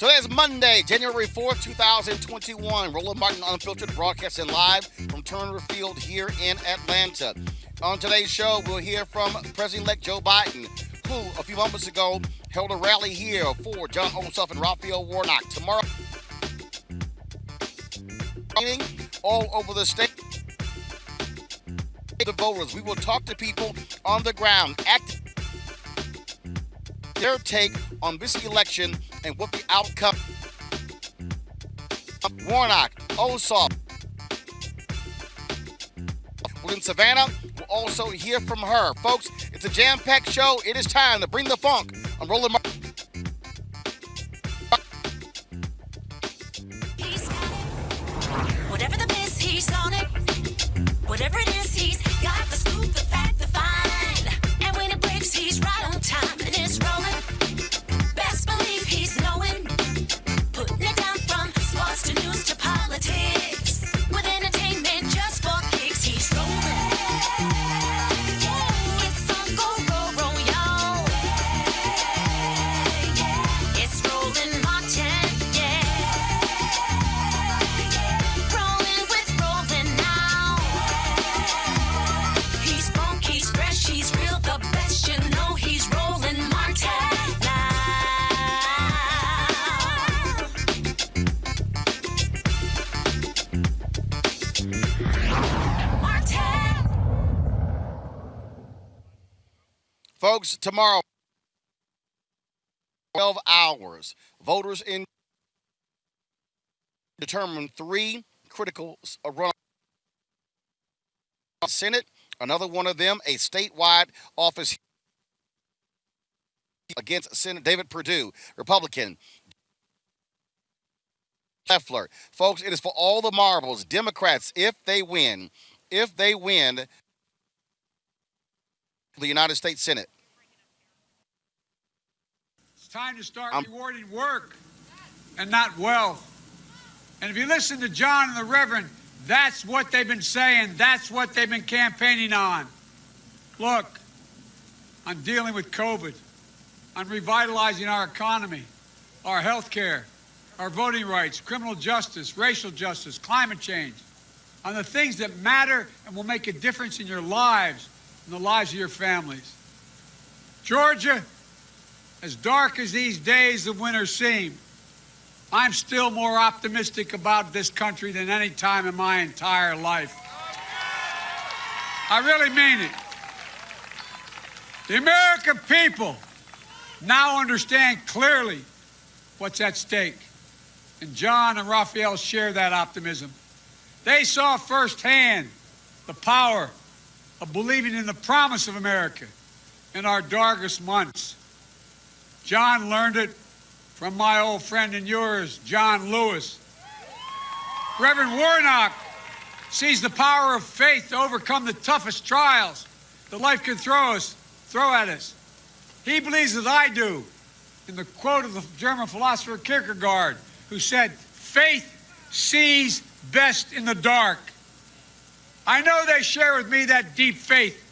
Today is Monday, January 4th, 2021. Roland Martin Unfiltered, broadcasting live from Turner Field here in Atlanta. On today's show, we'll hear from President-elect Joe Biden, who a few moments ago held a rally here for John Ossoff and Warnock. Tomorrow, all over the state, the voters. We will talk to people on the ground, their take on this election and what the outcome. Warnock, Ossoff. We're in Savannah. We'll also hear from her. Folks, it's a jam-packed show. It is time to bring the funk on Roland Martin. Whatever the biz, he's on it. Whatever it is, he's got the scoop, the fact, the find. And when it breaks, he's right on time and it's rolling. Best believe he's knowing. Putting it down from sports to news to politics. With entertainment just for kicks, he's rolling. It's on go, y'all. It's Roland Martin, Rolling with Roland now. He's funk, he's fresh, he's real, the best, you know he's Roland Martin now. Martin. Folks, tomorrow, 12 hours, voters in determine three critical runoff. Senate, another one of them, a statewide office against Senator David Perdue, Republican. Leffler. Folks, it is for all the marbles. Democrats, if they win the United States Senate. It's time to start rewarding work and not wealth. And if you listen to John and the Reverend, that's what they've been saying. That's what they've been campaigning on. Look, I'm dealing with COVID. I'm revitalizing our economy, our health care, our voting rights, criminal justice, racial justice, climate change, on the things that matter and will make a difference in your lives and the lives of your families. Georgia, as dark as these days of winter seem, I'm still more optimistic about this country than any time in my entire life. I really mean it. The American people now understand clearly what's at stake. And John and Raphael share that optimism. They saw firsthand the power of believing in the promise of America in our darkest months. John learned it from my old friend and yours, John Lewis. Reverend Warnock sees the power of faith to overcome the toughest trials that life can throw at us. He believes as I do in the quote of the German philosopher Kierkegaard, who said, "Faith sees best in the dark." I know they share with me that deep faith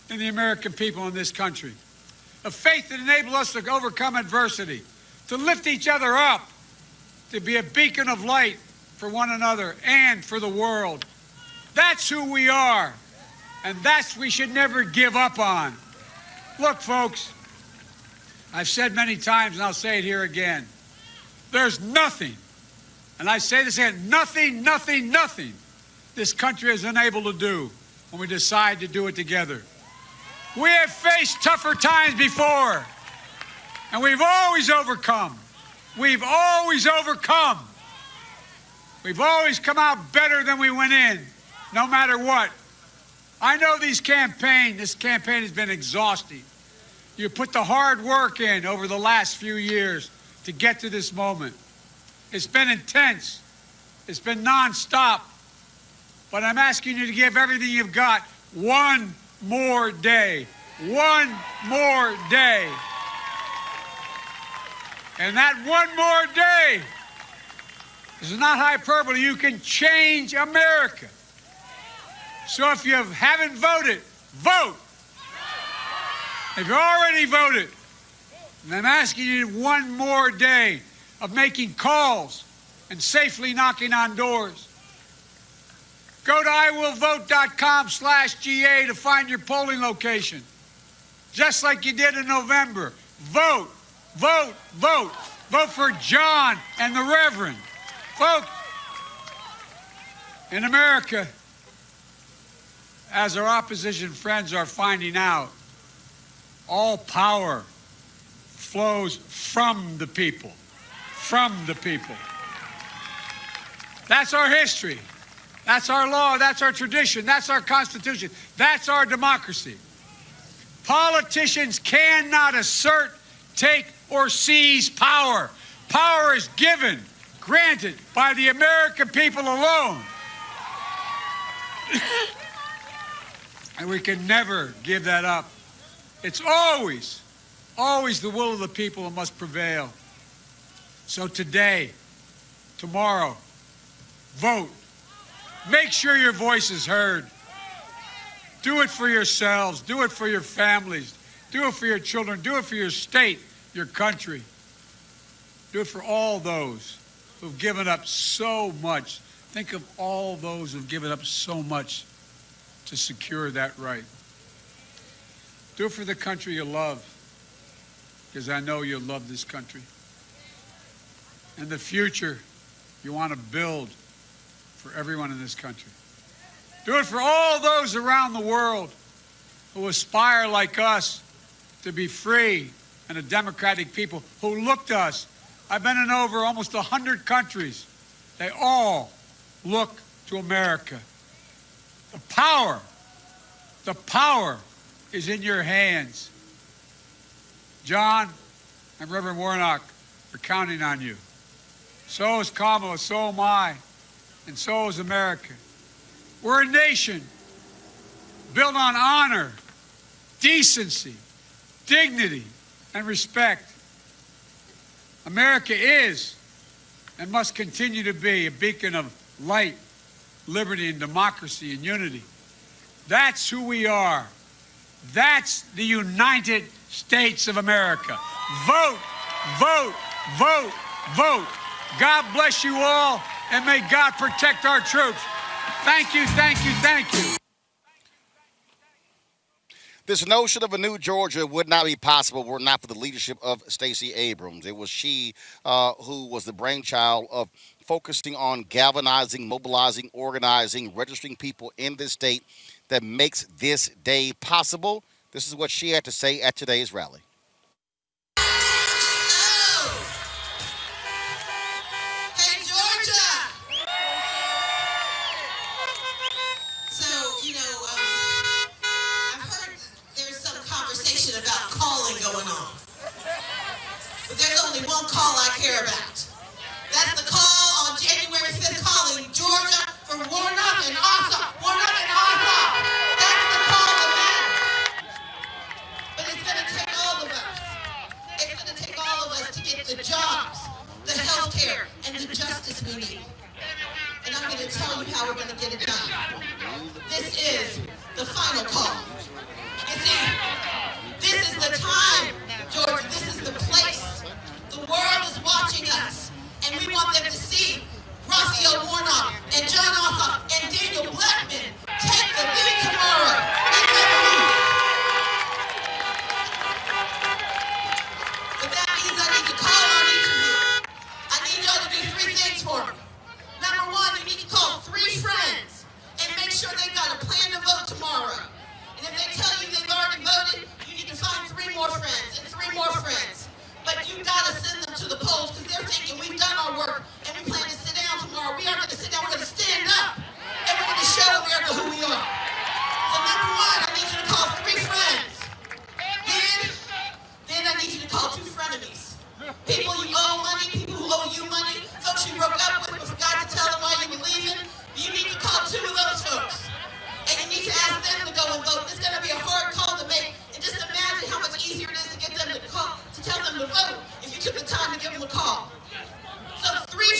in the American people in this country, a faith that enables us to overcome adversity, to lift each other up, to be a beacon of light for one another and for the world. That's who we are, and that's what we should never give up on. Look, folks, I've said many times, and I'll say it here again, there's nothing, and I say this again, nothing this country is unable to do when we decide to do it together. We have faced tougher times before, and we've always overcome. We've always overcome. We've always come out better than we went in, no matter what. I know this campaign has been exhausting. You put the hard work in over the last few years to get to this moment. It's been intense. It's been nonstop. But I'm asking you to give everything you've got one more day. One more day. And that one more day is not hyperbole. You can change America. So if you haven't voted, vote. If you already voted, and I'm asking you one more day, of making calls and safely knocking on doors. Go to iwillvote.com/GA to find your polling location. Just like you did in November. Vote, vote, vote. Vote for John and the Reverend. Vote. In America, as our opposition friends are finding out, all power flows from the people. From the people. That's our history. That's our law. That's our tradition. That's our Constitution. That's our democracy. Politicians cannot assert, take, or seize power. Power is given, granted by the American people alone. And we can never give that up. It's always, always the will of the people that must prevail. So today, tomorrow, vote. Make sure your voice is heard. Do it for yourselves. Do it for your families. Do it for your children. Do it for your state, your country. Do it for all those who've given up so much. Think of all those who've given up so much to secure that right. Do it for the country you love, because I know you love this country. And the future you want to build for everyone in this country. Do it for all those around the world who aspire like us to be free and a democratic people, who look to us. I've been in over almost 100 countries. They all look to America. The power is in your hands. John and Reverend Warnock are counting on you. So is Kamala, so am I, and so is America. We're a nation built on honor, decency, dignity, and respect. America is and must continue to be a beacon of light, liberty, and democracy and unity. That's who we are. That's the United States of America. Vote, vote, vote, vote. God bless you all, and may God protect our troops. Thank you, thank you, thank you. This notion of a new Georgia would not be possible were it not for the leadership of Stacey Abrams. It was she who was the brainchild of focusing on galvanizing, mobilizing, organizing, registering people in this state that makes this day possible. This is what she had to say at today's rally. Hey, Georgia! So, I've heard there's some conversation about calling going on. But there's only one call I care about. That's the call on January 5th calling Georgia for Warnock and Ossoff. Warnock and Ossoff. That's the call that matters. But it's going to take all of us. It's going to take all of us to get the jobs, the health care, and the justice we need. And I'm going to tell you how we're going to get it done. This is the final call. You see, this is the time, Georgia. This is the place. The world is watching us. And we want them to see Raphael Warnock and John Ossoff and Daniel Blackman take the lead tomorrow in their move. But that means I need to call on each of you. I need y'all to do 3 things for me. Number 1, you need to call 3 friends and make sure they've got a plan to vote tomorrow. And if they tell you they've already voted, you need to find 3 more friends and 3 more friends. But you gotta send them to the polls because they're thinking we've done our work and we plan to sit down tomorrow. We aren't gonna sit down, we're gonna stand up and we're gonna show America who we are. So number 1, I need you to call 3 friends. Then I need you to call 2 frenemies. People you owe money, people who owe you money, folks you broke up with but forgot to tell them why you were leaving. You need to call 2 of those folks. And you need to ask them to go and vote. It's gonna be a hard call to make. And just imagine how much easier it is to get them to call, to tell them to vote if you took the time to give them a call. So 3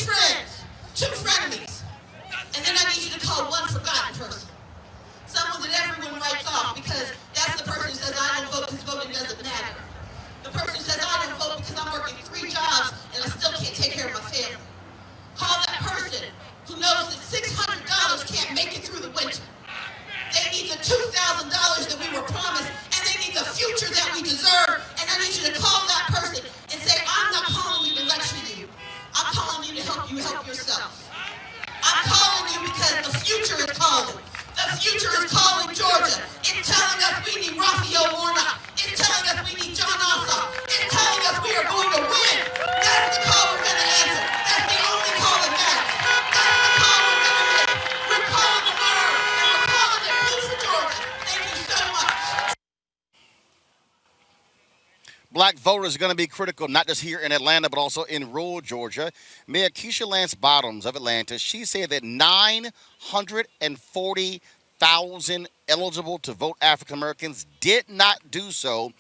Black voters are going to be critical, not just here in Atlanta, but also in rural Georgia. Mayor Keisha Lance Bottoms of Atlanta, she said that 940,000 eligible to vote African Americans did not do so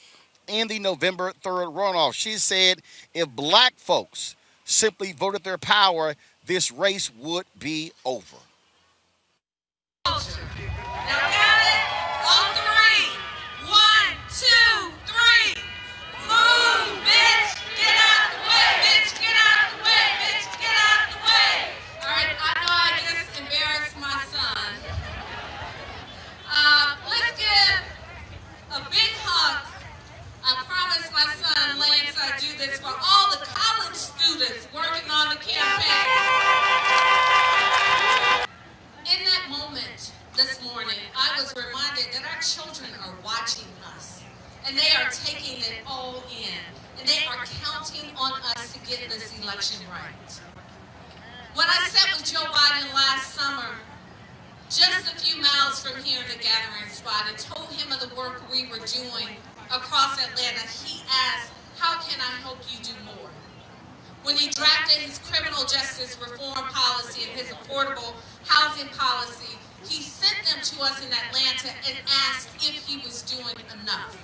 in the November 3rd runoff. She said if black folks simply voted their power, this race would be over. Now got it? On three. 1, 2, 3. Move, bitch. Get out the way, bitch. Get out the way, bitch. Get out the way. All right, I know I just embarrassed my son. Let's give a big hug. I promised my son Lance I'd do this for all the college students working on the campaign. In that moment this morning, I was reminded that our children are watching us, and they are taking it all in, and they are counting on us to get this election right. When I sat with Joe Biden last summer, just a few miles from here in the gathering spot, and told him of the work we were doing across Atlanta, he asked, how can I help you do more? When he drafted his criminal justice reform policy and his affordable housing policy, he sent them to us in Atlanta and asked if he was doing enough.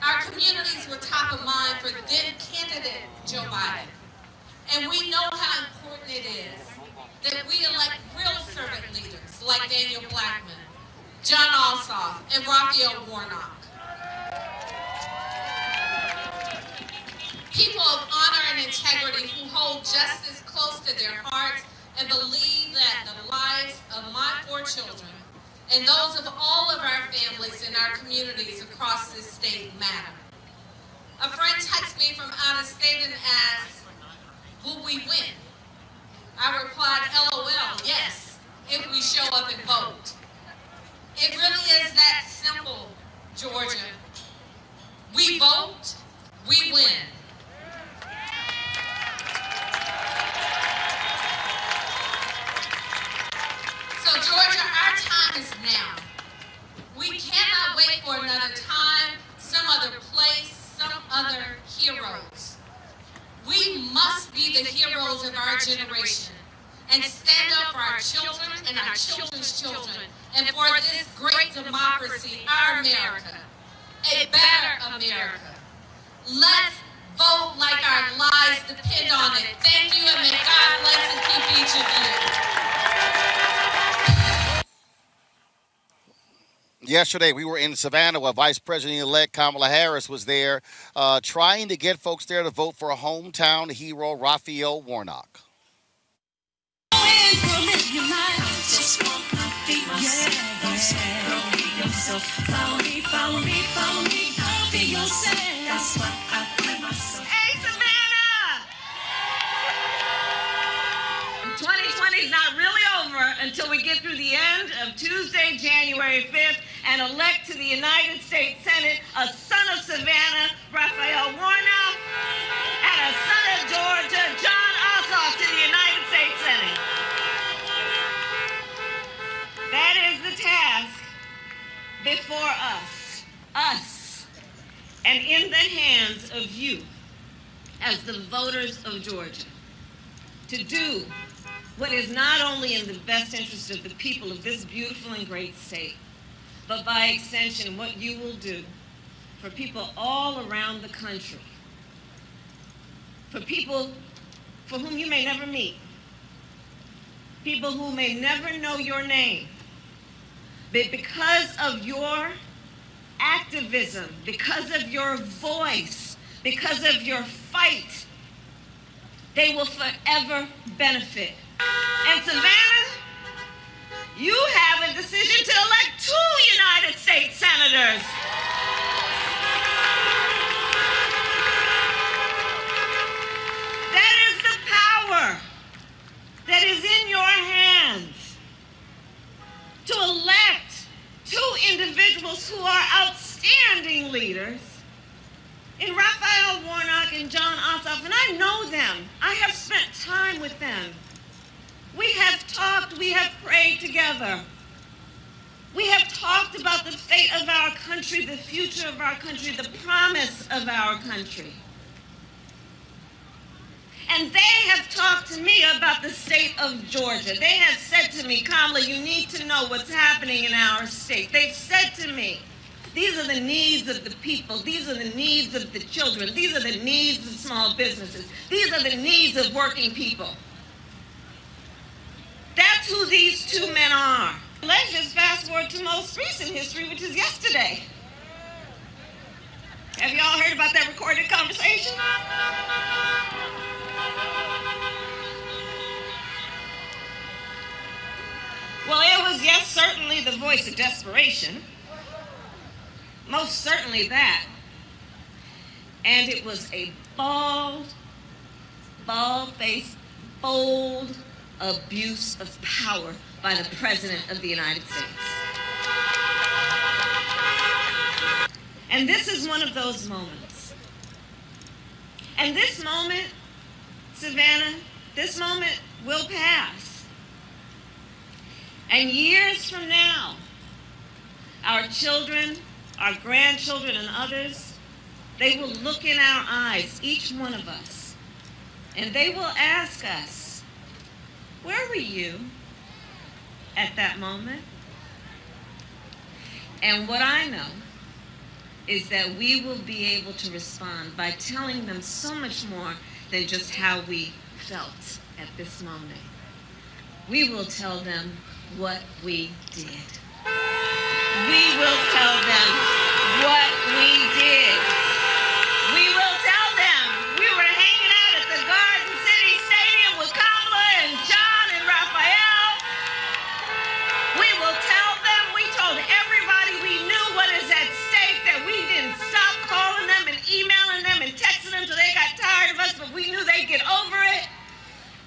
Our communities were top of mind for then candidate Joe Biden. And we know how important it is that we elect real servant leaders like Daniel Blackman, John Ossoff, and Raphael Warnock. People of honor and integrity who hold justice close to their hearts and believe that the lives of my 4 children and those of all of our families in our communities across this state matter. A friend texted me from out of state and asked, will we win? I replied, LOL, yes, if we show up and vote. It really is that simple, Georgia. We vote, we win. So Georgia, our time is now. We cannot wait for another time, some other place, some other heroes. We must be the heroes of our generation and stand up for our children and our children's children and for this great democracy, our America, a better America. Let's vote like our lives depend on it. Thank you, and may God bless and keep each of you. Yesterday, we were in Savannah where Vice President-elect Kamala Harris was there trying to get folks there to vote for a hometown hero, Raphael Warnock. Hey, Savannah! 2020 is not really over until we get through the end of Tuesday, January 5th, and elect to the United States Senate a son of Savannah, Raphael Warnock, and a son of Georgia, John Ossoff, to the United States Senate. That is the task before us, and in the hands of you as the voters of Georgia, to do what is not only in the best interest of the people of this beautiful and great state, but by extension, what you will do for people all around the country, for people for whom you may never meet, people who may never know your name, but because of your activism, because of your voice, because of your fight, they will forever benefit. And Savannah, you have a decision to elect 2 United States senators. That is the power that is in your hands to elect 2 individuals who are outstanding leaders in Raphael Warnock and John Ossoff, and I know them. I have spent time with them. We have talked, we have prayed together. We have talked about the fate of our country, the future of our country, the promise of our country. And they have talked to me about the state of Georgia. They have said to me, Kamala, you need to know what's happening in our state. They've said to me, these are the needs of the people. These are the needs of the children. These are the needs of small businesses. These are the needs of working people. That's who these two men are. Let's just fast forward to most recent history, which is yesterday. Have you all heard about that recorded conversation? Well, it was, yes, certainly the voice of desperation. Most certainly that. And it was a bald-faced, bold abuse of power by the President of the United States. And this is one of those moments. And this moment, Savannah, this moment will pass. And years from now, our children, our grandchildren, and others, they will look in our eyes, each one of us, and they will ask us, where were you at that moment? And what I know is that we will be able to respond by telling them so much more than just how we felt at this moment. We will tell them what we did. We will tell them what we did. We will tell them we were hanging out at the Garden City Stadium with Kamala and John and Raphael. We will tell them we told everybody we knew what is at stake, that we didn't stop calling them and emailing them and texting them till they got tired of us, but we knew they'd get over it.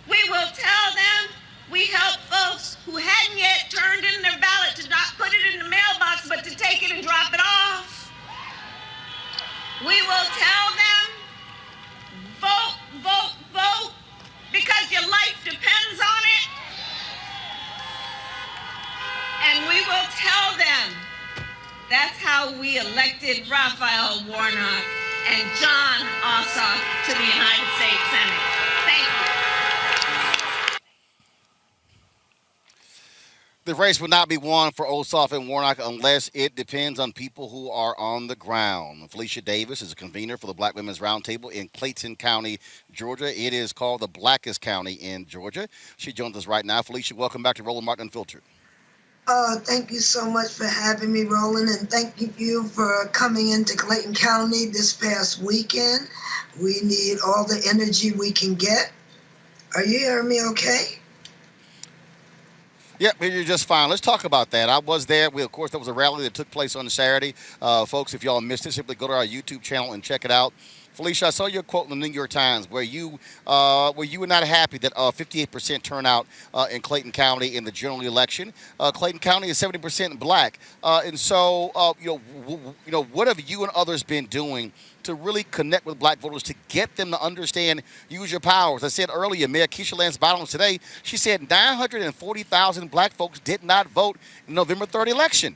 We will tell them we helped folks who hadn't yet turned in their ballot to not put it in the mailbox, but to take it and drop it off. We will tell them, vote, vote, vote, because your life depends on it. And we will tell them, that's how we elected Raphael Warnock and John Ossoff to the United States Senate. Thank you. The race will not be won for Ossoff and Warnock unless it depends on people who are on the ground. Felicia Davis is a convener for the Black Women's Roundtable in Clayton County, Georgia. It is called the blackest county in Georgia. She joins us right now. Felicia, welcome back to Roland Martin Unfiltered. Oh, thank you so much for having me, Roland, and thank you for coming into Clayton County this past weekend. We need all the energy we can get. Are you hearing me okay? Yep, you're just fine. Let's talk about that. I was there. Of course, there was a rally that took place on Saturday. Folks, if y'all missed it, simply go to our YouTube channel and check it out. Felicia, I saw your quote in the New York Times where you were not happy that 58% turnout in Clayton County in the general election. Clayton County is 70% black, and so what have you and others been doing to really connect with black voters to get them to understand, use your powers? I said earlier, Mayor Keisha Lance Bottoms today, she said 940,000 black folks did not vote in the November 3rd election.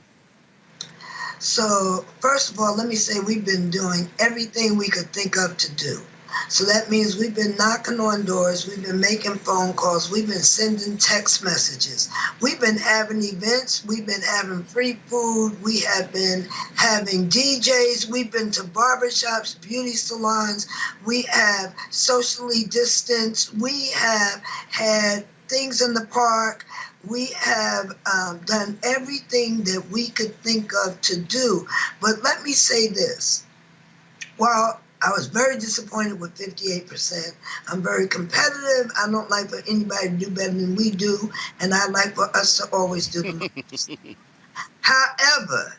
So, first of all, let me say we've been doing everything we could think of to do. So that means we've been knocking on doors, we've been making phone calls, we've been sending text messages, we've been having events, we've been having free food, we have been having DJs, we've been to barbershops, beauty salons, we have socially distanced, we have had things in the park. We have done everything that we could think of to do. But let me say this. While I was very disappointed with 58%, I'm very competitive. I don't like for anybody to do better than we do, and I like for us to always do the most. However,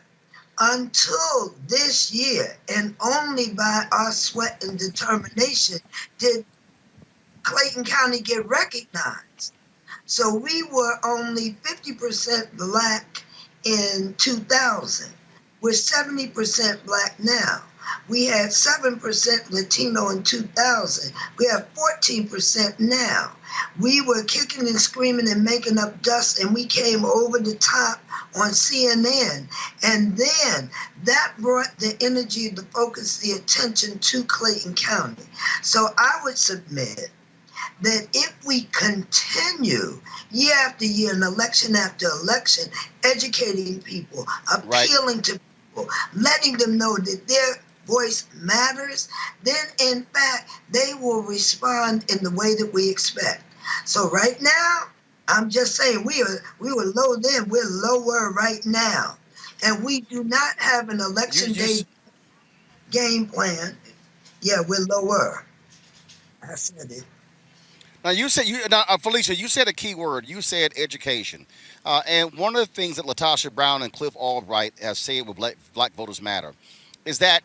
until this year, and only by our sweat and determination, did Clayton County get recognized. So we were only 50% black in 2000. We're 70% black now. We had 7% Latino in 2000. We have 14% now. We were kicking and screaming and making up dust, and we came over the top on CNN. And then that brought the energy, the focus, the attention to Clayton County. So I would submit that if we continue year after year and election after election, educating people, appealing to people, letting them know that their voice matters, then in fact, they will respond in the way that we expect. So right now, I'm just saying we were low then, we're lower right now. And we do not have an election day game plan. Yeah, we're lower. I said it. Now Felicia, you said a key word. You said education, and one of the things that Latasha Brown and Cliff Albright have said with Black Voters Matter is that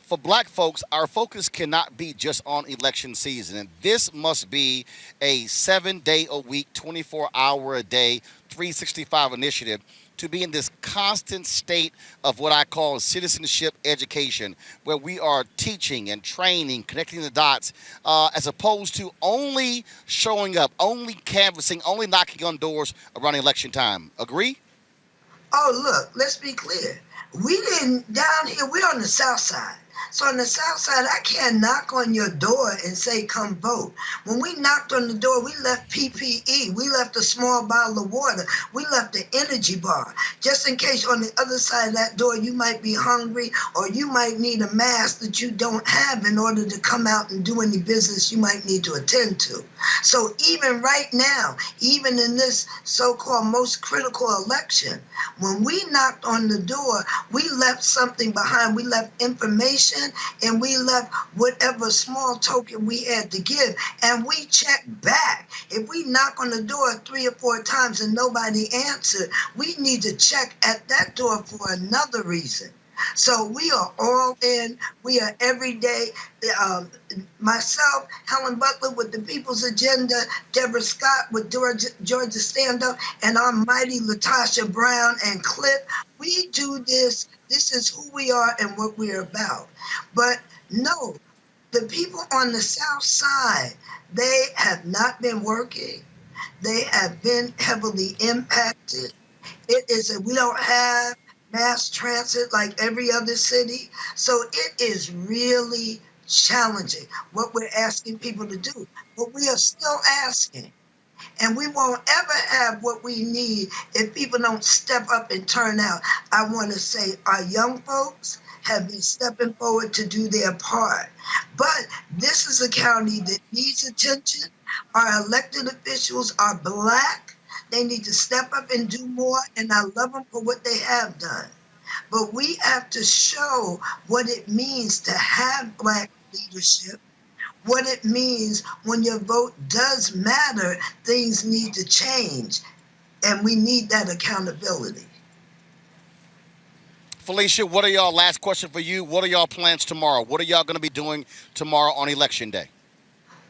for Black folks, our focus cannot be just on election season, and this must be a 7-day-a-week, 24-hour-a-day, 365 initiative to be in this constant state of what I call citizenship education, where we are teaching and training, connecting the dots, as opposed to only showing up, only canvassing, only knocking on doors around election time. Agree? Oh, look, let's be clear. We didn't, down here, we're on the south side. So on the south side, I can't knock on your door and say, come vote. When we knocked on the door, we left PPE. We left a small bottle of water. We left the energy bar. Just in case on the other side of that door, you might be hungry or you might need a mask that you don't have in order to come out and do any business you might need to attend to. So even right now, even in this so-called most critical election, when we knocked on the door, we left something behind. We left information and we left whatever small token we had to give, and we checked back. If we knock on the door 3 or 4 times and nobody answered, we need to check at that door for another reason. So we are all in. We are every day. Myself, Helen Butler with the People's Agenda, Deborah Scott with Georgia Stand Up, and our mighty Latasha Brown and Cliff. We do this. This is who we are and what we're about. But no, the people on the South Side, they have not been working. They have been heavily impacted. It is that we don't have mass transit like every other city. So it is really challenging what we're asking people to do. But we are still asking. And we won't ever have what we need if people don't step up and turn out. I want to say our young folks have been stepping forward to do their part. But this is a county that needs attention. Our elected officials are Black. They need to step up and do more, and I love them for what they have done. But we have to show what it means to have Black leadership, what it means when your vote does matter, things need to change, and we need that accountability. Felicia, what are y'all, last question for you, what are y'all plans tomorrow? What are y'all going to be doing tomorrow on Election Day?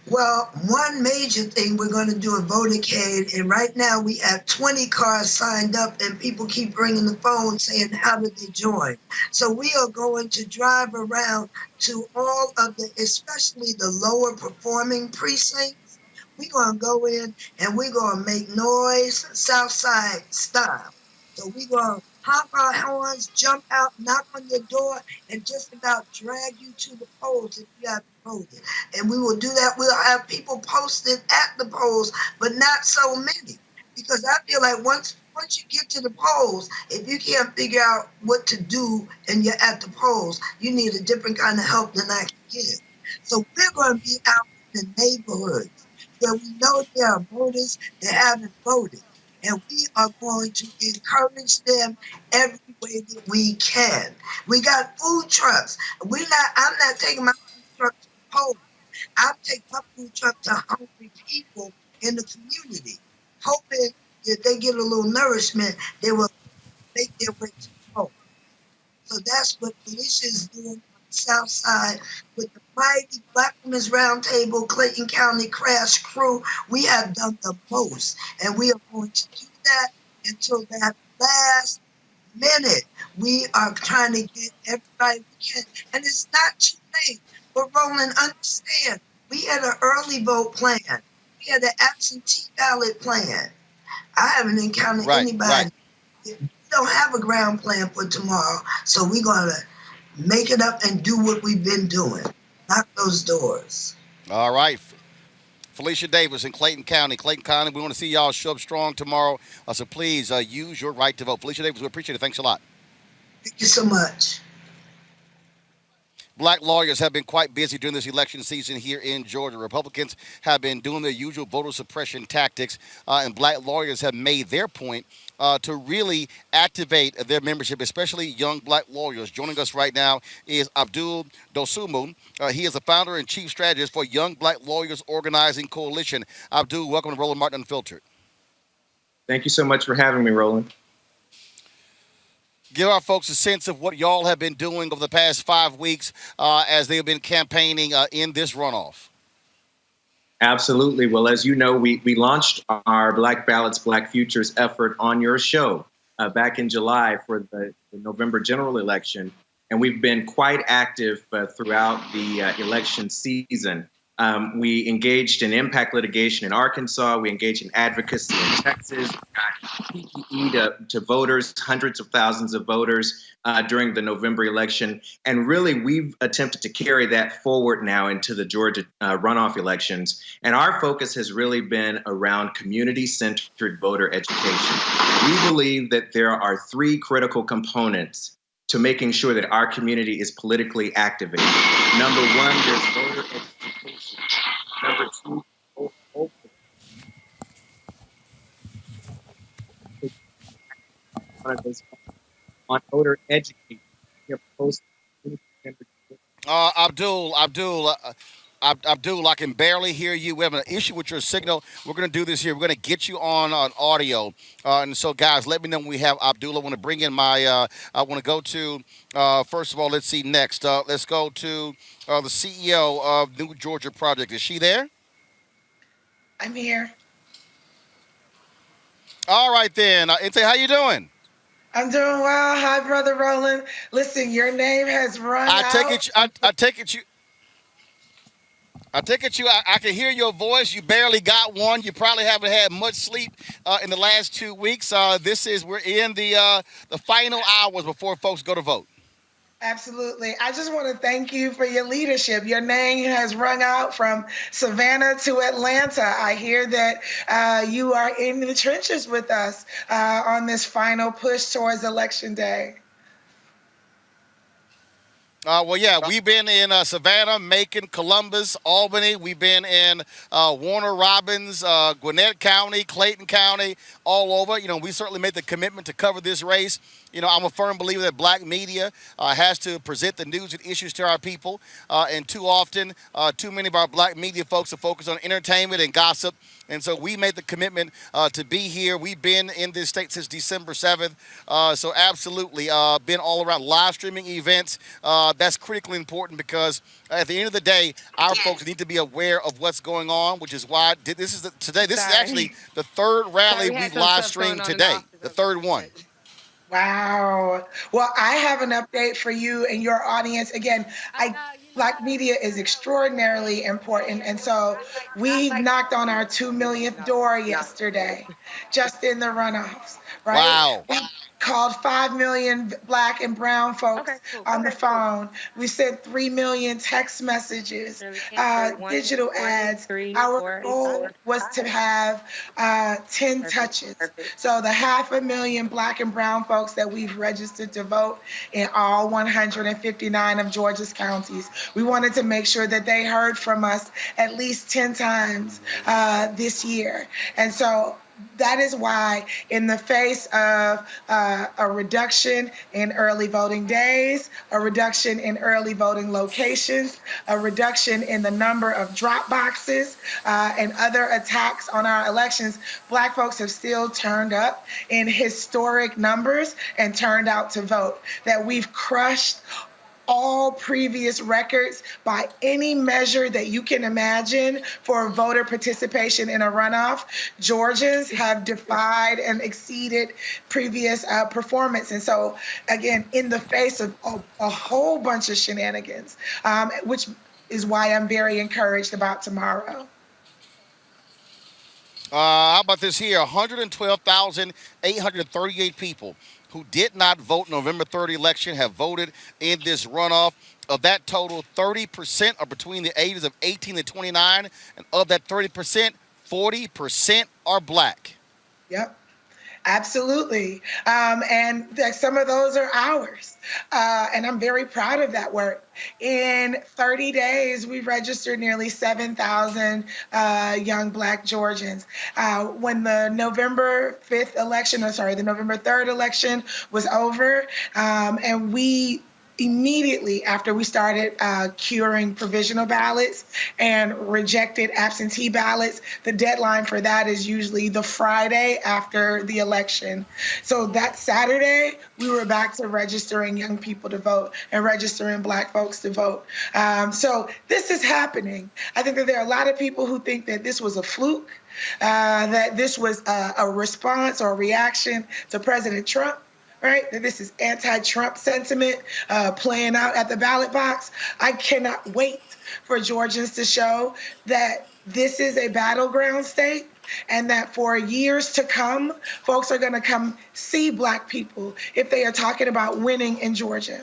Well, one major thing, we're going to do a votercade, and right now we have 20 cars signed up, and people keep ringing the phone saying, how did they join? So we are going to drive around to all of the, especially the lower performing precincts. We're going to go in and we're going to make noise, South Side style. So we're going to honk our horns, jump out, knock on your door, and just about drag you to the polls if you haven't voted. And we will do that. We'll have people posted at the polls, but not so many. Because I feel like once you get to the polls, if you can't figure out what to do and you're at the polls, you need a different kind of help than I can give. So we're going to be out in the neighborhoods where we know there are voters that haven't voted. And we are going to encourage them every way that we can. We got food trucks. I'm not taking my food truck to the polls. I'm taking my food truck to hungry people in the community, hoping that they get a little nourishment, they will make their way to the polls. So that's what Felicia is doing on the South Side with the mighty Black Women's Roundtable, Clayton County Crash Crew. We have done the most, and we are going to do that until that last minute. We are trying to get everybody we can, and it's not too late. But Roland, understand, we had an early vote plan. We had an absentee ballot plan. I haven't encountered anybody. We don't have a ground plan for tomorrow, so we're going to make it up and do what we've been doing. Knock those doors. All right. Felicia Davis in Clayton County. Clayton County, we want to see y'all show up strong tomorrow. So please use your right to vote. Felicia Davis, we appreciate it. Thanks a lot. Thank you so much. Black lawyers have been quite busy during this election season here in Georgia. Republicans have been doing their usual voter suppression tactics, and black lawyers have made their point to really activate their membership, especially young black lawyers. Joining us right now is Abdul Dosunmu. He is the founder and chief strategist for Young Black Lawyers Organizing Coalition. Abdul, welcome to Roland Martin Unfiltered. Thank you so much for having me, Roland. Give our folks a sense of what y'all have been doing over the past 5 weeks as they have been campaigning in this runoff. Absolutely. Well, as you know, we launched our Black Ballots, Black Futures effort on your show back in July for the November general election. And we've been quite active throughout the election season. We engaged in impact litigation in Arkansas. We engaged in advocacy in Texas. We got PPE to voters, hundreds of thousands of voters during the November election. And really, we've attempted to carry that forward now into the Georgia runoff elections. And our focus has really been around community-centered voter education. We believe that there are three critical components to making sure that our community is politically activated. Number one, there's voter education. Number two, on voter education. Abdul, I can barely hear you. We have an issue with your signal. We're going to do this here. We're going to get you on audio. And so, guys, let me know when we have Abdul. I want to bring in my, I want to go to, first of all, let's see next. Let's go to the CEO of New Georgia Project. Is she there? I'm here. All right, then. Inte, how you doing? I'm doing well. Hi, Brother Roland. Listen, your name has run out. I take it I can hear your voice. You barely got one. You probably haven't had much sleep in the last 2 weeks. We're in the final hours before folks go to vote. Absolutely. I just want to thank you for your leadership. Your name has rung out from Savannah to Atlanta. I hear that you are in the trenches with us on this final push towards Election Day. We've been in Savannah, Macon, Columbus, Albany. We've been in Warner Robins, Gwinnett County, Clayton County, all over. You know, we certainly made the commitment to cover this race. You know, I'm a firm believer that black media has to present the news and issues to our people. And too often, too many of our black media folks are focused on entertainment and gossip. And so we made the commitment to be here. We've been in this state since December 7th. So absolutely been all around live streaming events. That's critically important because at the end of the day, our folks need to be aware of what's going on, which is why this is actually the third rally we've live streamed today, the third one. Wow. Well, I have an update for you and your audience. Again, Black media is extraordinarily important. And so we knocked on our 2 millionth door yesterday, just in the runoffs, right? Wow. We called 5 million Black and brown folks on the phone. We sent 3 million text messages, digital ads. Our goal was to have 10 touches. So the 500,000 Black and brown folks that we've registered to vote in all 159 of Georgia's counties, we wanted to make sure that they heard from us at least 10 times this year. And so that is why, in the face of a reduction in early voting days, a reduction in early voting locations, a reduction in the number of drop boxes, and other attacks on our elections, Black folks have still turned up in historic numbers and turned out to vote. That we've crushed all previous records by any measure that you can imagine for voter participation in a runoff. Georgians have defied and exceeded previous performance. And so, again, in the face of a whole bunch of shenanigans, which is why I'm very encouraged about tomorrow. How about this here? 112,838 people who did not vote in November 3rd election have voted in this runoff. Of that total, 30% are between the ages of 18 and 29. And of that 30%, 40% are black. Yep. Absolutely. And some of those are ours. And I'm very proud of that work. In 30 days, we registered nearly 7,000 young Black Georgians. When the November 3rd election was over, and we immediately after we started curing provisional ballots and rejected absentee ballots, the deadline for that is usually the Friday after the election. So that Saturday, we were back to registering young people to vote and registering Black folks to vote. So this is happening. I think that there are a lot of people who think that this was a fluke, that this was a response or a reaction to President Trump. Right? That this is anti-Trump sentiment playing out at the ballot box. I cannot wait for Georgians to show that this is a battleground state and that for years to come, folks are going to come see Black people if they are talking about winning in Georgia.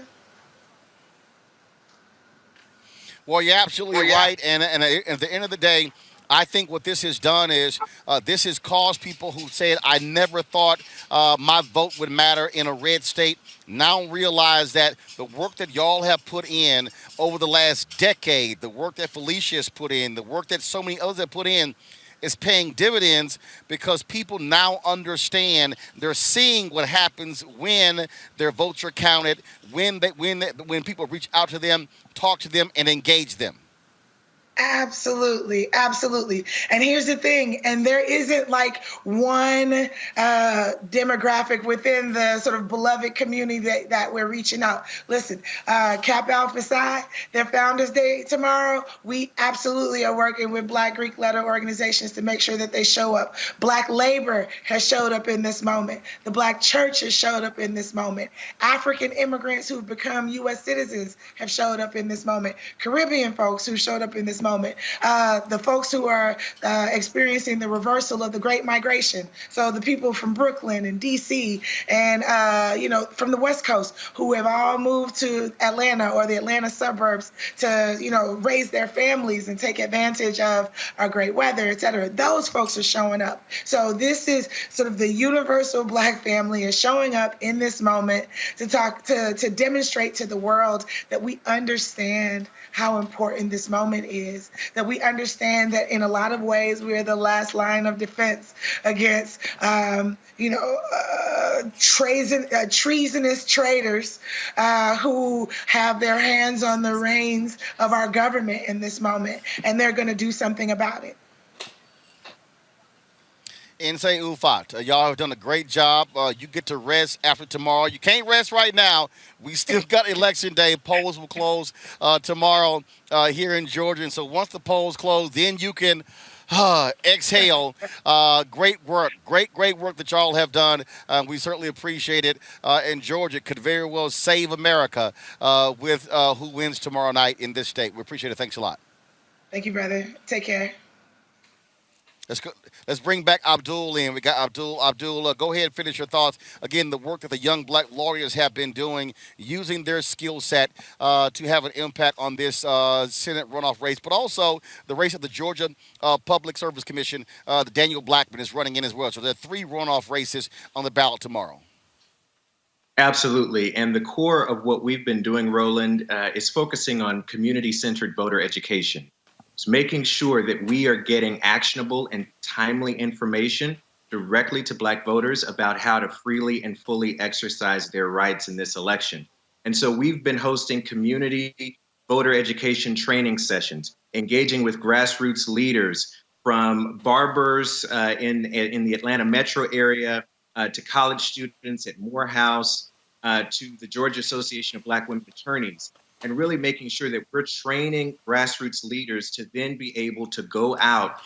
Well, you're absolutely right. And at the end of the day, I think what this has done is this has caused people who said, I never thought my vote would matter in a red state, now realize that the work that y'all have put in over the last decade, the work that Felicia has put in, the work that so many others have put in, is paying dividends because people now understand. They're seeing what happens when their votes are counted, when people reach out to them, talk to them, and engage them. Absolutely, absolutely. And here's the thing, and there isn't like one demographic within the sort of beloved community that we're reaching out. Listen, Kappa Alpha Psi, their Founders Day tomorrow, we absolutely are working with Black Greek letter organizations to make sure that they show up. Black labor has showed up in this moment. The Black church has showed up in this moment. African immigrants who've become U.S. citizens have showed up in this moment. Caribbean folks who showed up in this moment, the folks who are experiencing the reversal of the Great Migration. So the people from Brooklyn and D.C. and from the West Coast who have all moved to Atlanta or the Atlanta suburbs to raise their families and take advantage of our great weather, et cetera. Those folks are showing up. So this is sort of the universal Black family is showing up in this moment to demonstrate to the world that we understand how important this moment is, that we understand that in a lot of ways we are the last line of defense against, treasonous traitors who have their hands on the reins of our government in this moment, and they're going to do something about it. Insay Ufat. Y'all have done a great job. You get to rest after tomorrow. You can't rest right now. We still got election day. Polls will close tomorrow here in Georgia. And so once the polls close, then you can exhale. Great work. Great work that y'all have done. We certainly appreciate it. And Georgia could very well save America with who wins tomorrow night in this state. We appreciate it. Thanks a lot. Thank you, brother. Take care. Let's bring back Abdul in. We got Abdul. Abdul, go ahead and finish your thoughts. Again, the work that the young Black lawyers have been doing, using their skill set to have an impact on this Senate runoff race, but also the race of the Georgia Public Service Commission. The Daniel Blackman is running in as well. So there are 3 runoff races on the ballot tomorrow. Absolutely. And the core of what we've been doing, Roland, is focusing on community-centered voter education. It's making sure that we are getting actionable and timely information directly to Black voters about how to freely and fully exercise their rights in this election. And so we've been hosting community voter education training sessions, engaging with grassroots leaders from barbers in the Atlanta metro area to college students at Morehouse to the Georgia Association of Black Women Attorneys, and really making sure that we're training grassroots leaders to then be able to go out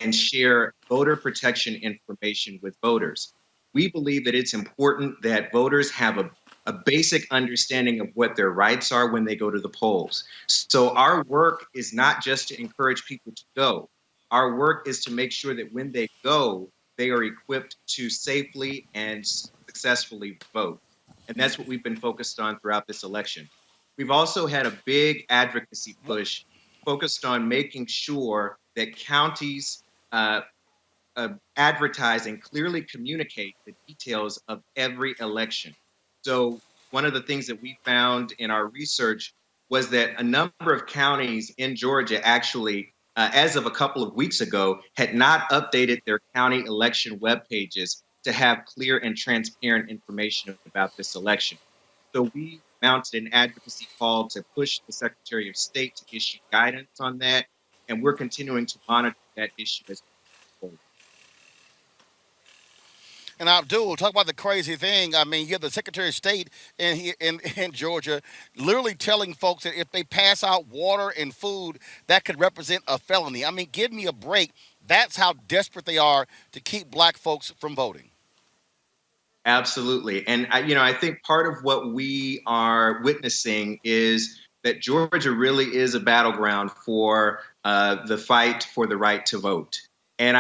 and share voter protection information with voters. We believe that it's important that voters have a basic understanding of what their rights are when they go to the polls. So our work is not just to encourage people to go. Our work is to make sure that when they go, they are equipped to safely and successfully vote. And that's what we've been focused on throughout this election. We've also had a big advocacy push focused on making sure that counties advertise and clearly communicate the details of every election. So one of the things that we found in our research was that a number of counties in Georgia actually, as of a couple of weeks ago, had not updated their county election web pages to have clear and transparent information about this election. So we mounted an advocacy call to push the Secretary of State to issue guidance on that, and we're continuing to monitor that issue as we move forward. And Abdul, talk about the crazy thing. I mean, you have the Secretary of State in Georgia literally telling folks that if they pass out water and food, that could represent a felony. I mean, give me a break. That's how desperate they are to keep black folks from voting. Absolutely. And I think part of what we are witnessing is that Georgia really is a battleground for the fight for the right to vote. And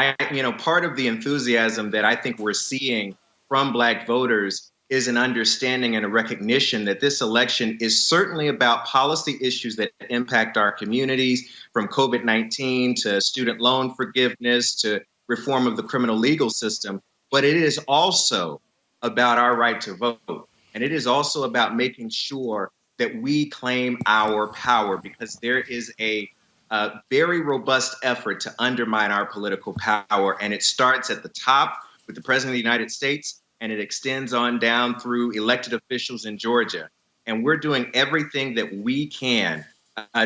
part of the enthusiasm that I think we're seeing from Black voters is an understanding and a recognition that this election is certainly about policy issues that impact our communities, from COVID-19 to student loan forgiveness to reform of the criminal legal system. But it is also about our right to vote. And it is also about making sure that we claim our power, because there is a very robust effort to undermine our political power. And it starts at the top with the President of the United States, and it extends on down through elected officials in Georgia. And we're doing everything that we can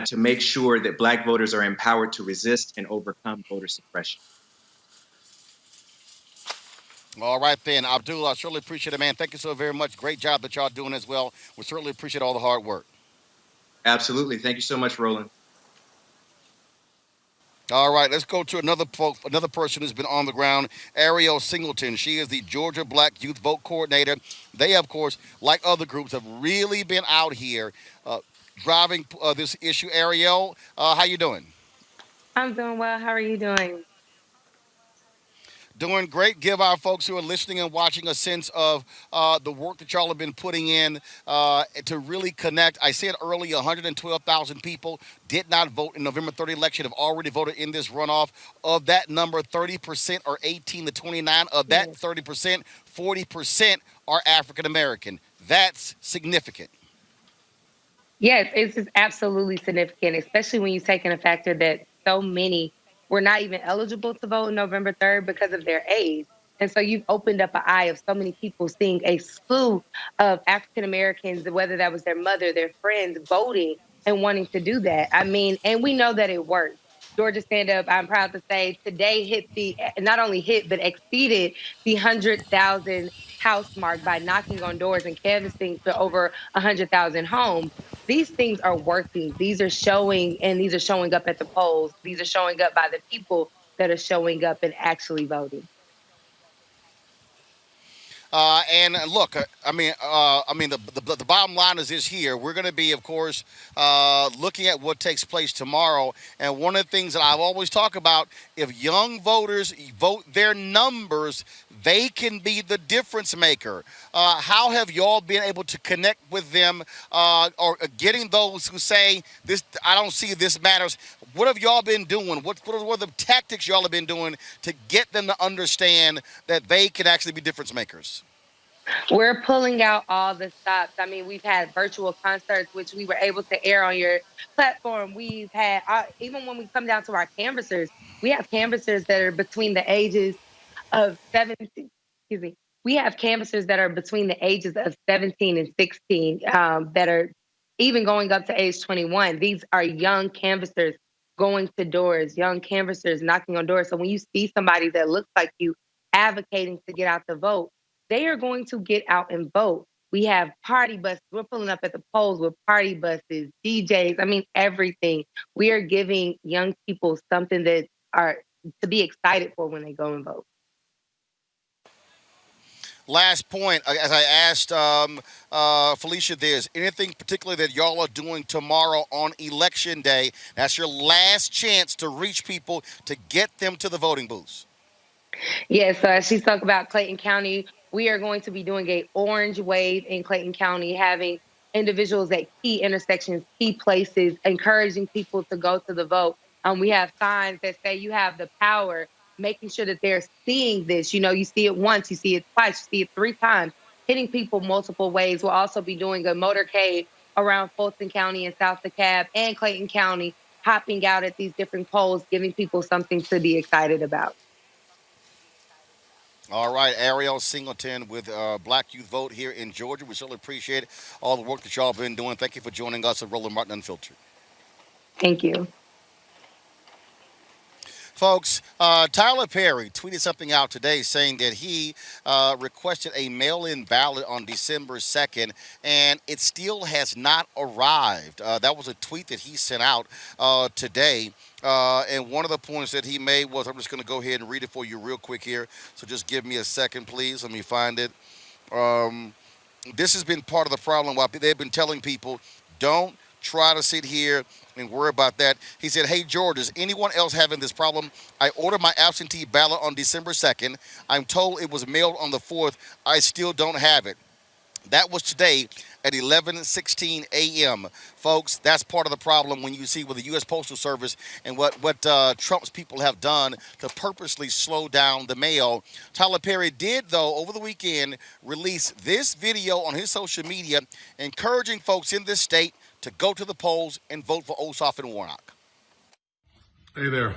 to make sure that Black voters are empowered to resist and overcome voter suppression. All right, then. Abdul, I certainly appreciate it, man. Thank you so very much. Great job that y'all doing as well. We certainly appreciate all the hard work. Absolutely. Thank you so much, Roland. All right, let's go to another person who's been on the ground, Ariel Singleton. She is the Georgia Black Youth Vote Coordinator. They, of course, like other groups, have really been out here driving this issue. Ariel, how you doing? I'm doing well. How are you doing? Doing great. Give our folks who are listening and watching a sense of the work that y'all have been putting in to really connect. I said earlier, 112,000 people did not vote in November 30 election, have already voted in this runoff. Of that number, 30% are 18 to 29. Of that 30%, 40% are African American. That's significant. Yes, it's just absolutely significant, especially when you take in a factor that so many were not even eligible to vote November 3rd because of their age. And so you've opened up an eye of so many people seeing a slew of African Americans, whether that was their mother, their friends, voting and wanting to do that. I mean, and we know that it works. Georgia Stand Up, I'm proud to say, today not only hit, but exceeded the 100,000 house mark by knocking on doors and canvassing for over 100,000 homes. These things are working. These are showing up at the polls. These are showing up by the people that are showing up and actually voting. And look, the bottom line is this here. We're going to be, of course, looking at what takes place tomorrow. And one of the things that I've always talked about, if young voters vote their numbers, they can be the difference maker. How have y'all been able to connect with them or getting those who say, "This, I don't see this matters"? What have y'all been doing? What are the tactics y'all have been doing to get them to understand that they can actually be difference makers? We're pulling out all the stops. I mean, we've had virtual concerts, which we were able to air on your platform. We've had, even when we come down to our canvassers, we have canvassers that are between the ages of 17, we have canvassers that are between the ages of 17 and 16 that are even going up to age 21. These are young canvassers going to doors, young canvassers knocking on doors. So when you see somebody that looks like you advocating to get out the vote, they are going to get out and vote. We have party buses. We're pulling up at the polls with party buses, DJs. I mean, everything. We are giving young people something that are to be excited for when they go and vote. Last point, as I asked Felicia, there's anything particularly that y'all are doing tomorrow on Election Day? That's your last chance to reach people to get them to the voting booths. Yeah, so as she talked about Clayton County, We are going to be doing a orange wave in Clayton County, having individuals at key intersections, key places, encouraging people to go to the vote. We have signs that say you have the power, making sure that they're seeing this. You see it once, you see it twice, you see it 3 times, hitting people multiple ways. We'll also be doing a motorcade around Fulton County and South DeKalb and Clayton County, hopping out at these different polls, giving people something to be excited about. All right, Ariel Singleton with Black Youth Vote here in Georgia. We certainly appreciate all the work that y'all been doing. Thank you for joining us at Roland Martin Unfiltered. Thank you. Folks, Tyler Perry tweeted something out today saying that he requested a mail-in ballot on December 2nd, and it still has not arrived. That was a tweet that he sent out today. And one of the points that he made was, I'm just going to go ahead and read it for you real quick here. So just give me a second, please. Let me find it. This has been part of the problem while they've been telling people, don't try to sit here and worry about that. He said, hey, George, is anyone else having this problem? I ordered my absentee ballot on December 2nd. I'm told it was mailed on the 4th. I still don't have it. That was today at 11:16 a.m. Folks, that's part of the problem when you see with the U.S. Postal Service and what Trump's people have done to purposely slow down the mail. Tyler Perry did, though, over the weekend, release this video on his social media encouraging folks in this state to go to the polls and vote for Ossoff and Warnock. Hey there.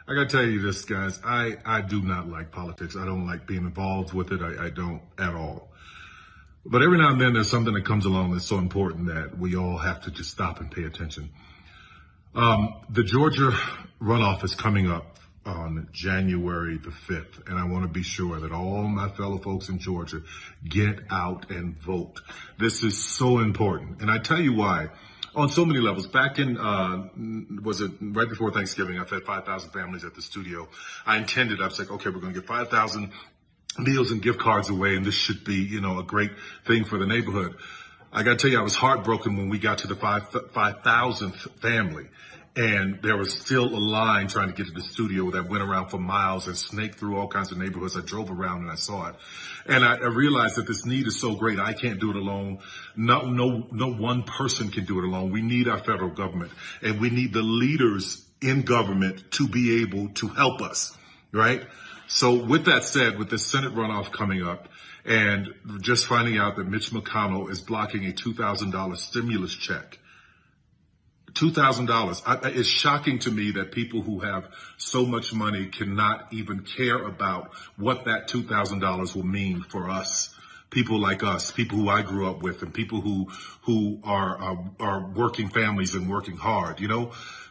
I got to tell you this, guys. I do not like politics. I don't like being involved with it. I don't at all. But every now and then there's something that comes along that's so important that we all have to just stop and pay attention. The Georgia runoff is coming up on January the 5th, and I want to be sure that all my fellow folks in Georgia get out and vote. This is so important, and I tell you why. On so many levels. Back in, was it right before Thanksgiving, I fed 5,000 families at the studio. I was like, okay, we're going to get 5,000 meals and gift cards away, and this should be, a great thing for the neighborhood. I got to tell you, I was heartbroken when we got to the 5,000th family. And there was still a line trying to get to the studio that went around for miles and snaked through all kinds of neighborhoods. I drove around and I saw it. And I realized that this need is so great. I can't do it alone. No one person can do it alone. We need our federal government, and we need the leaders in government to be able to help us, right? So with that said, with the Senate runoff coming up and just finding out that Mitch McConnell is blocking a $2,000 stimulus check, $2,000. It's shocking to me that people who have so much money cannot even care about what that $2,000 will mean for us. People like us, people who I grew up with, and people who are working families and working hard,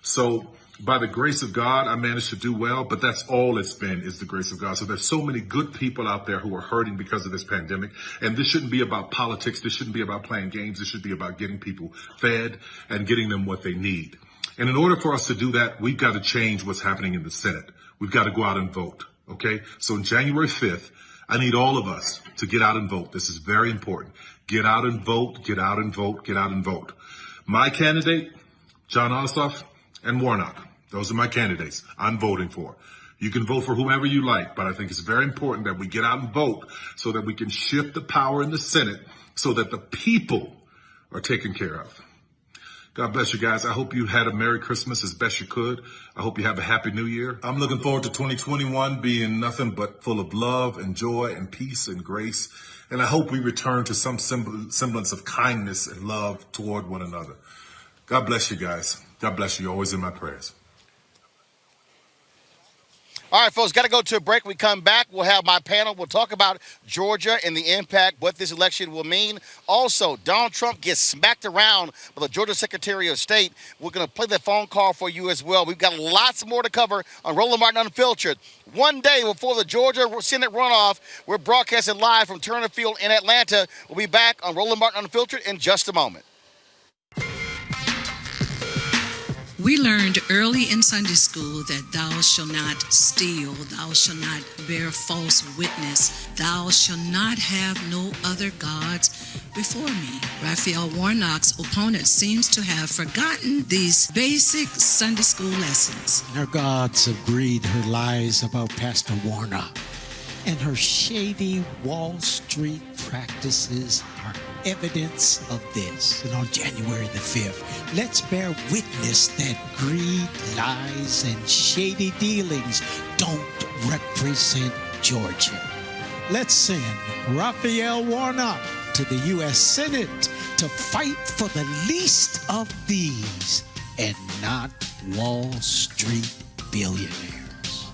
So by the grace of God, I managed to do well, but that's all it's been, is the grace of God. So there's so many good people out there who are hurting because of this pandemic. And this shouldn't be about politics. This shouldn't be about playing games. This should be about getting people fed and getting them what they need. And in order for us to do that, we've got to change what's happening in the Senate. We've got to go out and vote. Okay. So on January 5th, I need all of us to get out and vote. This is very important. Get out and vote, get out and vote, get out and vote. My candidate, John Ossoff and Warnock. Those are my candidates I'm voting for. You can vote for whomever you like, but I think it's very important that we get out and vote so that we can shift the power in the Senate so that the people are taken care of. God bless you guys. I hope you had a Merry Christmas as best you could. I hope you have a Happy New Year. I'm looking forward to 2021 being nothing but full of love and joy and peace and grace. And I hope we return to some semblance of kindness and love toward one another. God bless you guys. God bless you. You're always in my prayers. All right, folks, got to go to a break. We come back. We'll have my panel. We'll talk about Georgia and the impact, what this election will mean. Also, Donald Trump gets smacked around by the Georgia Secretary of State. We're going to play that phone call for you as well. We've got lots more to cover on Roland Martin Unfiltered. One day before the Georgia Senate runoff, we're broadcasting live from Turner Field in Atlanta. We'll be back on Roland Martin Unfiltered in just a moment. We learned early in Sunday school that thou shalt not steal, thou shalt not bear false witness, thou shalt not have no other gods before me. Raphael Warnock's opponent seems to have forgotten these basic Sunday school lessons. Our gods have breathed her lies about Pastor Warnock. and her shady Wall Street practices are evidence of this. And on January the 5th, let's bear witness that greed, lies, and shady dealings don't represent Georgia. Let's send Raphael Warnock to the U.S. Senate to fight for the least of these and not Wall Street billionaires.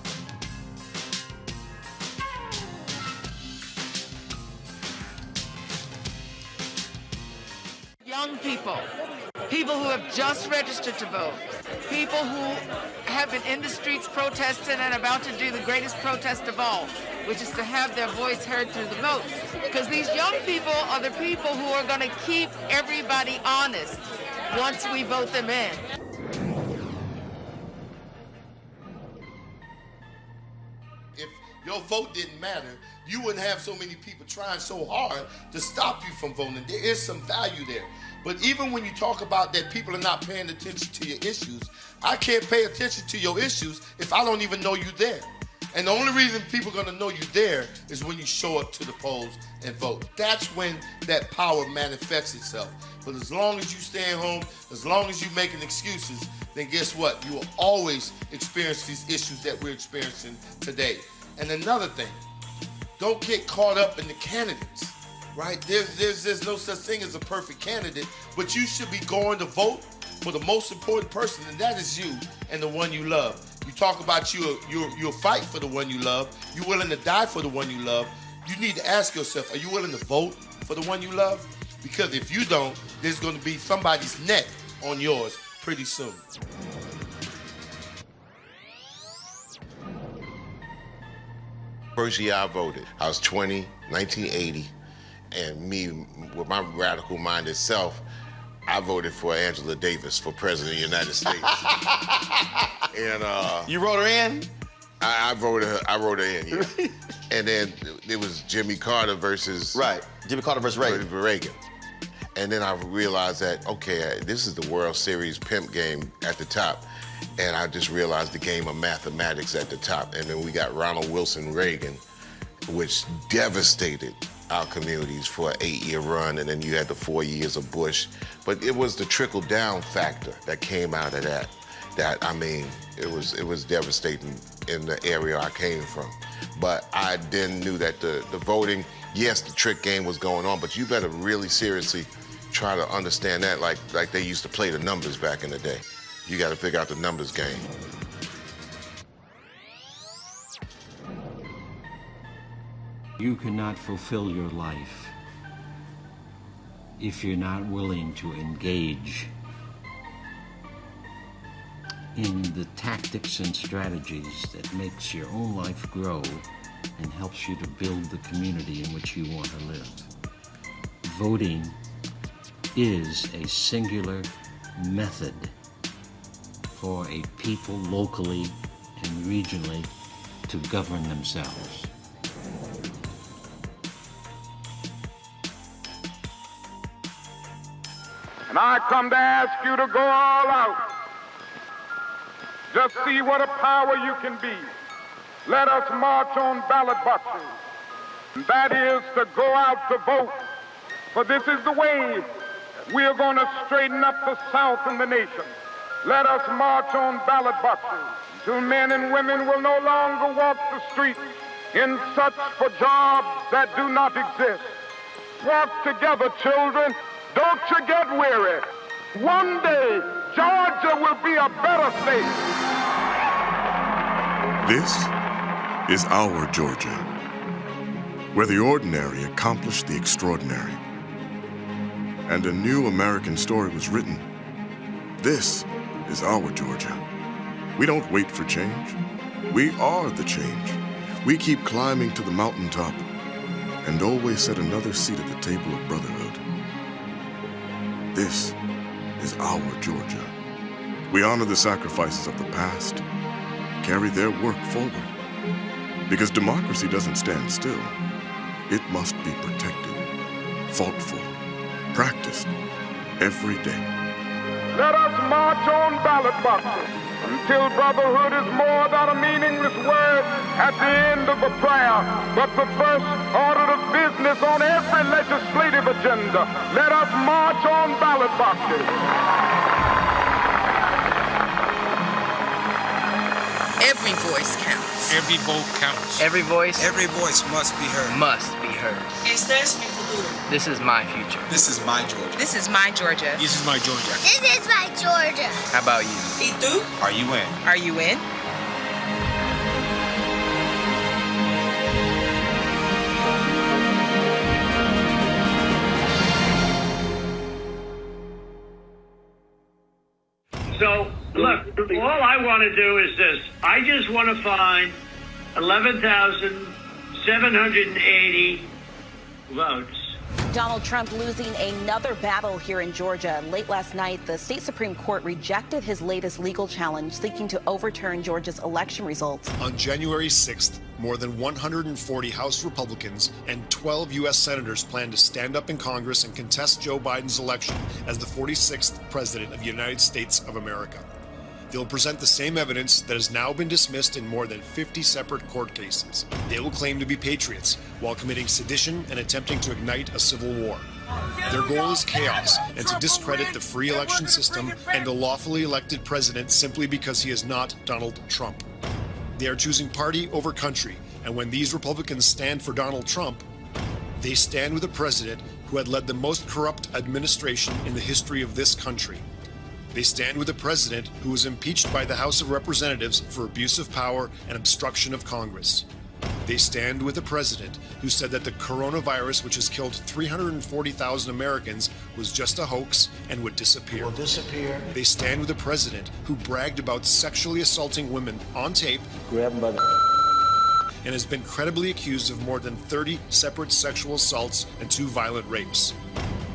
Young people, people who have just registered to vote, people who have been in the streets protesting and about to do the greatest protest of all, which is to have their voice heard through the vote. Because these young people are the people who are going to keep everybody honest once we vote them in. If your vote didn't matter, you wouldn't have so many people trying so hard to stop you from voting. There is some value there. But even when you talk about that people are not paying attention to your issues, I can't pay attention to your issues if I don't even know you there. And the only reason people are going to know you there is when you show up to the polls and vote. That's when that power manifests itself. But as long as you staying home, as long as you're making excuses, then guess what? You will always experience these issues that we're experiencing today. And another thing, don't get caught up in the candidates, right? There's no such thing as a perfect candidate, but you should be going to vote for the most important person, and that is you and the one you love. You talk about you'll fight for the one you love. You're willing to die for the one you love. You need to ask yourself, are you willing to vote for the one you love? Because if you don't, there's going to be somebody's neck on yours pretty soon. First year I voted, I was 20, 1980, and me, with my radical-minded self, I voted for Angela Davis for President of the United States. And you wrote her in? I wrote her in, yeah. And then it was Jimmy Carter versus... Right, Jimmy Carter versus Reagan. And then I realized that, okay, this is the World Series pimp game at the top. And I just realized the game of mathematics at the top. And then we got Ronald Wilson Reagan, which devastated our communities for an 8-year run. And then you had the 4 years of Bush. But it was the trickle-down factor that came out of that. I mean, it was devastating in the area I came from. But I then knew that the voting, yes, the trick game was going on, but you better really seriously try to understand that like they used to play the numbers back in the day. You got to figure out the numbers game. You cannot fulfill your life if you're not willing to engage in the tactics and strategies that makes your own life grow and helps you to build the community in which you want to live. Voting is a singular method for a people locally and regionally to govern themselves. And I come to ask you to go all out. Just see what a power you can be. Let us march on ballot boxes. And that is to go out to vote. For this is the way we are going to straighten up the South and the nation. Let us march on ballot boxes until men and women will no longer walk the streets in search for jobs that do not exist. Walk together, children. Don't you get weary. One day, Georgia will be a better state. This is our Georgia, where the ordinary accomplished the extraordinary, and a new American story was written. This is our Georgia. We don't wait for change. We are the change. We keep climbing to the mountaintop and always set another seat at the table of brotherhood. This is our Georgia. We honor the sacrifices of the past, carry their work forward. Because democracy doesn't stand still. It must be protected, fought for, practiced every day. Let us march on ballot boxes. until brotherhood is more than a meaningless word at the end of a prayer, but the first order of business on every legislative agenda. Let us march on ballot boxes. Every voice counts. Every vote counts. Every voice must be heard. must be heard. Este es mi futuro. This is my future. This is my Georgia. This is my Georgia. This is my Georgia. This is my Georgia. How about you? ¿Y tú? Are you in? Are you in? So, look, all I want to do is this. I just want to find 11,780 votes. Donald Trump losing another battle here in Georgia. Late last night, the state Supreme Court rejected his latest legal challenge seeking to overturn Georgia's election results. On January 6th, more than 140 House Republicans and 12 U.S. senators plan to stand up in Congress and contest Joe Biden's election as the 46th President of the United States of America. They'll present the same evidence that has now been dismissed in more than 50 separate court cases. They will claim to be patriots while committing sedition and attempting to ignite a civil war. Their goal is chaos and to discredit the free election system and a lawfully elected president simply because he is not Donald Trump. They are choosing party over country, and when these Republicans stand for Donald Trump, they stand with a president who had led the most corrupt administration in the history of this country. They stand with a president who was impeached by the House of Representatives for abuse of power and obstruction of Congress. They stand with a president who said that the coronavirus, which has killed 340,000 Americans, was just a hoax and would disappear. Will disappear. They stand with a president who bragged about sexually assaulting women on tape, Grab him by the... and has been credibly accused of more than 30 separate sexual assaults and 2 violent rapes.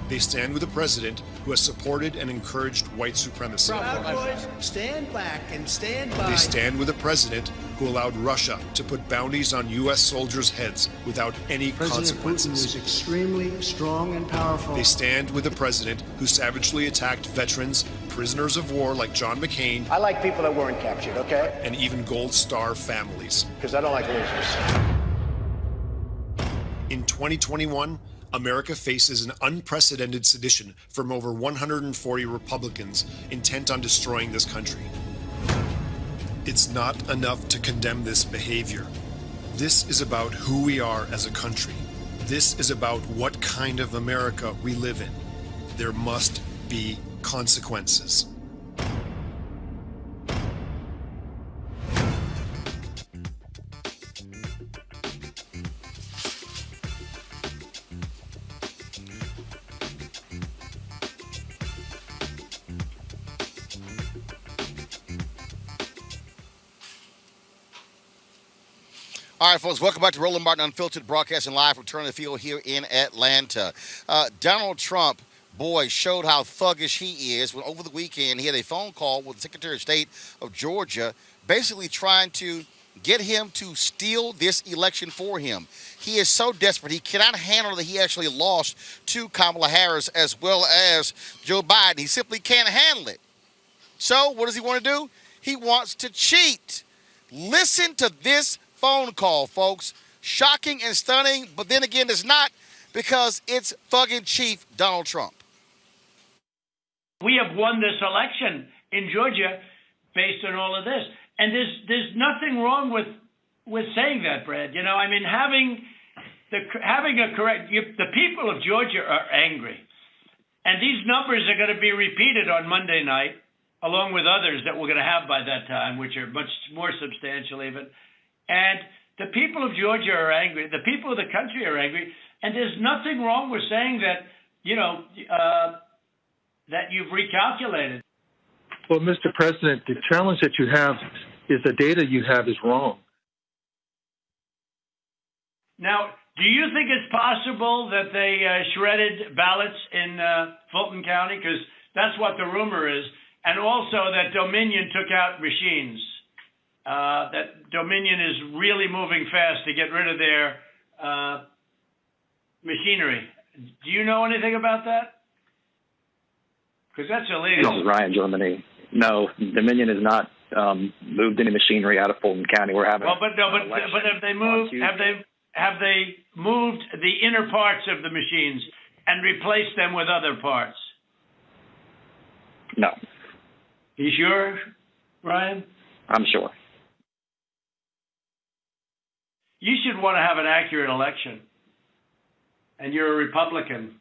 They stand with a president who has supported and encouraged white supremacy. Proud boys, stand back and stand by. They stand with a president who allowed Russia to put bounties on U.S. soldiers' heads without any consequences. President Putin is extremely strong and powerful. They stand with a president who savagely attacked veterans, prisoners of war like John McCain. I like people that weren't captured, okay? And even Gold Star families. Because I don't like losers. In 2021, America faces an unprecedented sedition from over 140 Republicans intent on destroying this country. It's not enough to condemn this behavior. This is about who we are as a country. This is about what kind of America we live in. There must be consequences. All right, folks, welcome back to Roland Martin Unfiltered, broadcasting live from Turn the Field here in Atlanta. Donald Trump, boy, showed how thuggish he is when over the weekend he had a phone call with the Secretary of State of Georgia, basically trying to get him to steal this election for him. He is so desperate, he cannot handle that he actually lost to Kamala Harris as well as Joe Biden. He simply can't handle it. So what does he want to do? He wants to cheat. Listen to this phone call, folks. Shocking and stunning, but then again, it's not, because it's thugging Chief Donald Trump. We have won this election in Georgia based on all of this. And there's nothing wrong with saying that, Brad. You know, I mean, having a correct, the people of Georgia are angry. And these numbers are going to be repeated on Monday night, along with others that we're going to have by that time, which are much more substantial even. And the people of Georgia are angry. The people of the country are angry. And there's nothing wrong with saying that, you know, that you've recalculated. Well, Mr. President, the challenge that you have is the data you have is wrong. Now, do you think it's possible that they shredded ballots in Fulton County? Because that's what the rumor is. And also that Dominion took out machines. That Dominion is really moving fast to get rid of their machinery. Do you know anything about that? Because that's illegal. This is Ryan, Germany. No, Dominion is not moved any machinery out of Fulton County. We're having but have they moved? Have they moved the inner parts of the machines and replaced them with other parts? No. You sure, Ryan? I'm sure. You should want to have an accurate election. And you're a Republican.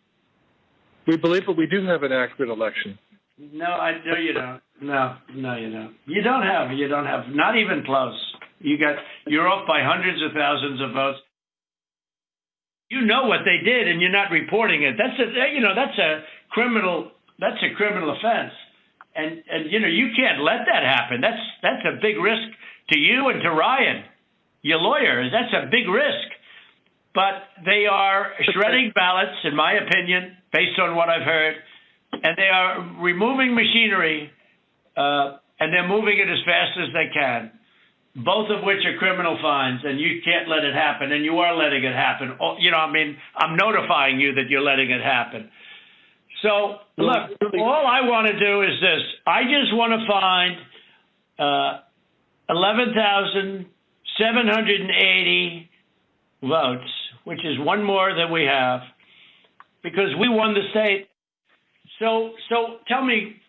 We believe that we do have an accurate election. No, you don't. No, you don't. You don't have. Not even close. You're off by hundreds of thousands of votes. You know what they did, and you're not reporting it. That's a criminal offense. And you can't let that happen. That's a big risk to you and to Ryan, your lawyer. That's a big risk. But they are shredding ballots, in my opinion, based on what I've heard, and they are removing machinery, and they're moving it as fast as they can, both of which are criminal fines, and you can't let it happen, and you are letting it happen. I'm notifying you that you're letting it happen. So, look, all I want to do is this. I just want to find 11,780 votes, which is one more than we have, because we won the state. So tell me,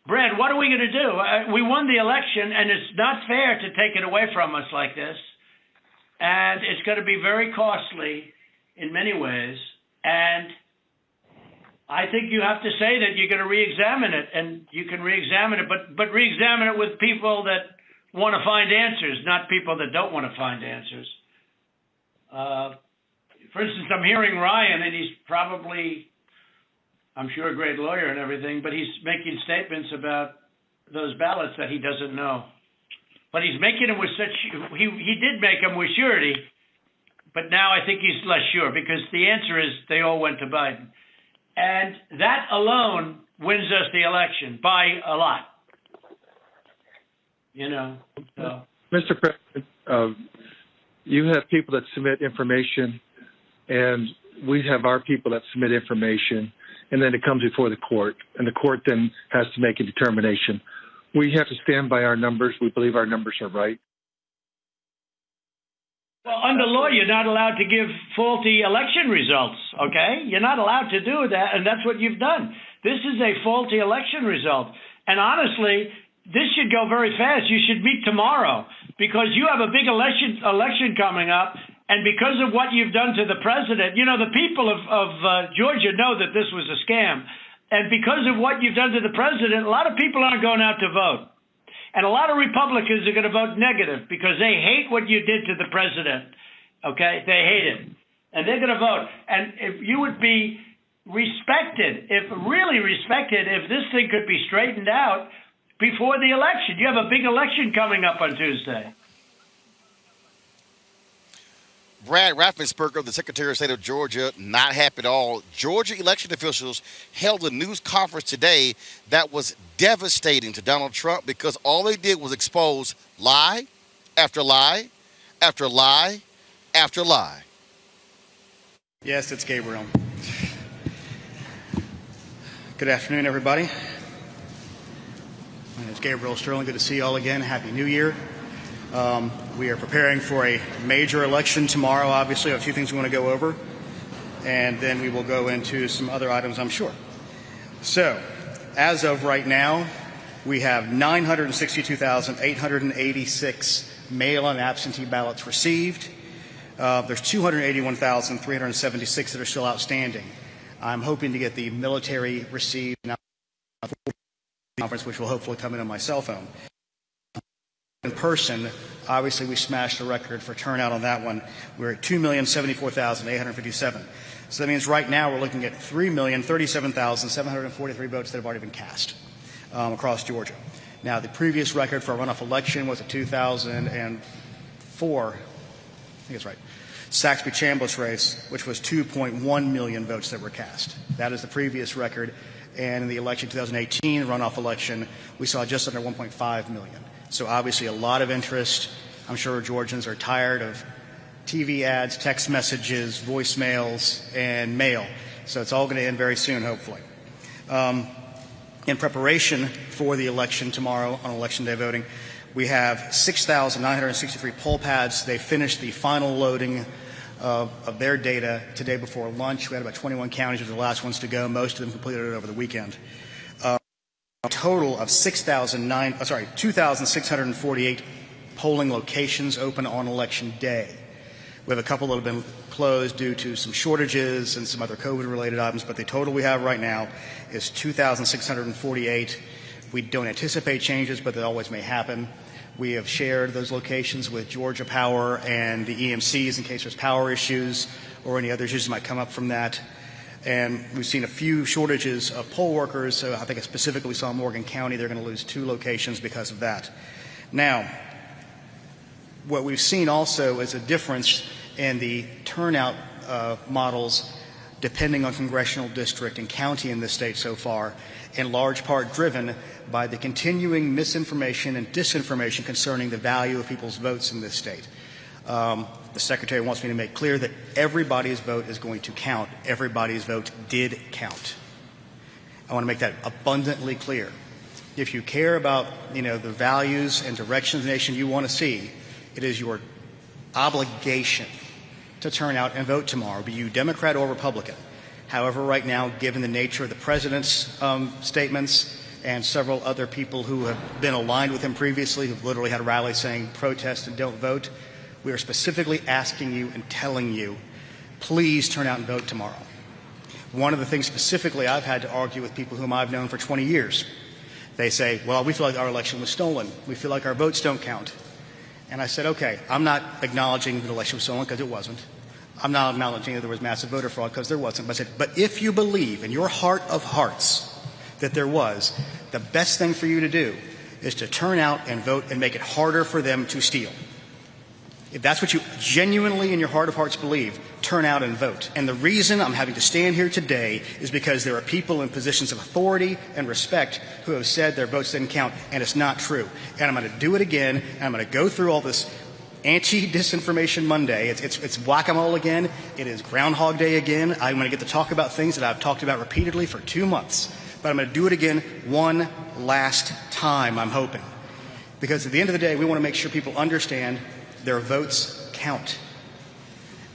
Brad, what are we going to do? We won the election, and it's not fair to take it away from us like this. And it's going to be very costly in many ways. And I think you have to say that you're going to re-examine it, and you can re-examine it, but re-examine it with people that want to find answers, not people that don't want to find answers. For instance, I'm hearing Ryan, and he's probably, I'm sure, a great lawyer and everything, but he's making statements about those ballots that he doesn't know. But he's making them with he did make them with surety, but now I think he's less sure, because the answer is they all went to Biden. And that alone wins us the election by a lot. So. Mr. President, you have people that submit information, and we have our people that submit information, and then it comes before the court, and the court then has to make a determination. We have to stand by our numbers. We believe our numbers are right. Well, under law, you're not allowed to give faulty election results, okay? You're not allowed to do that, and that's what you've done. This is a faulty election result. And honestly, this should go very fast. You should meet tomorrow, because you have a big election coming up, and because of what you've done to the president, the people of Georgia know that this was a scam. And because of what you've done to the president, a lot of people aren't going out to vote. And a lot of Republicans are going to vote negative because they hate what you did to the president, okay? They hate it. And they're going to vote. And if you would be respected, if this thing could be straightened out before the election. You have a big election coming up on Tuesday. Brad Raffensperger, the Secretary of State of Georgia, not happy at all. Georgia election officials held a news conference today that was devastating to Donald Trump, because all they did was expose lie after lie after lie after lie. Yes, it's Gabriel. Good afternoon, everybody. My name is Gabriel Sterling. Good to see you all again. Happy New Year. We are preparing for a major election tomorrow. Obviously, a few things we want to go over, and then we will go into some other items, I'm sure. So, as of right now, we have 962,886 mail and absentee ballots received. There's 281,376 that are still outstanding. I'm hoping to get the military received conference, which will hopefully come in on my cell phone. In person, obviously, we smashed the record for turnout on that one. We're at 2,074,857. So that means right now we're looking at 3,037,743 votes that have already been cast across Georgia. Now, the previous record for a runoff election was a 2004, I think it's right, Saxby-Chambliss race, which was 2.1 million votes that were cast. That is the previous record. And in the election 2018, runoff election, we saw just under 1.5 million. So obviously a lot of interest. I'm sure Georgians are tired of TV ads, text messages, voicemails, and mail. So it's all going to end very soon, hopefully. In preparation for the election tomorrow on Election Day voting, We have 6,963 poll pads. They finished the final loading of their data today before lunch. We had about 21 counties were the last ones to go. Most of them completed it over the weekend. A total of 2,648 polling locations open on election day. We have a couple that have been closed due to some shortages and some other COVID-related items, but the total we have right now is 2,648. We don't anticipate changes, but they always may happen. We have shared those locations with Georgia Power and the EMCs in case there's power issues or any other issues that might come up from that. And we've seen a few shortages of poll workers, so I think specifically we saw in Morgan County they're going to lose 2 locations because of that. Now, what we've seen also is a difference in the turnout models depending on congressional district and county in this state so far, in large part driven by the continuing misinformation and disinformation concerning the value of people's votes in this state. The Secretary wants me to make clear that everybody's vote is going to count. Everybody's vote did count. I want to make that abundantly clear. If you care about, the values and directions of the nation you want to see, it is your obligation to turn out and vote tomorrow, be you Democrat or Republican. However, right now, given the nature of the President's statements and several other people who have been aligned with him previously, who've literally had rallies saying protest and don't vote, we are specifically asking you and telling you, please turn out and vote tomorrow. One of the things specifically I've had to argue with people whom I've known for 20 years, they say, well, we feel like our election was stolen. We feel like our votes don't count. And I said, okay, I'm not acknowledging that the election was stolen because it wasn't. I'm not acknowledging that there was massive voter fraud because there wasn't. But I said, but if you believe in your heart of hearts that there was, the best thing for you to do is to turn out and vote and make it harder for them to steal. If that's what you genuinely in your heart of hearts believe, turn out and vote. And the reason I'm having to stand here today is because there are people in positions of authority and respect who have said their votes didn't count, and it's not true. And I'm going to do it again, and I'm going to go through all this anti-disinformation Monday. It's whack-a-mole again. It is Groundhog Day again. I'm going to get to talk about things that I've talked about repeatedly for 2 months. But I'm going to do it again one last time, I'm hoping. Because at the end of the day, we want to make sure people understand their votes count.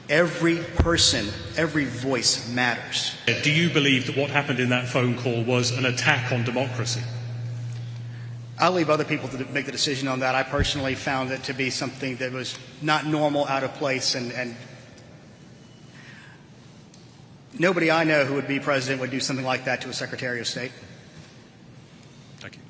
Every person, every voice matters. Do you believe that what happened in that phone call was an attack on democracy? I'll leave other people to make the decision on that. I personally found it to be something that was not normal, out of place, and nobody I know who would be president would do something like that to a Secretary of State. Thank you.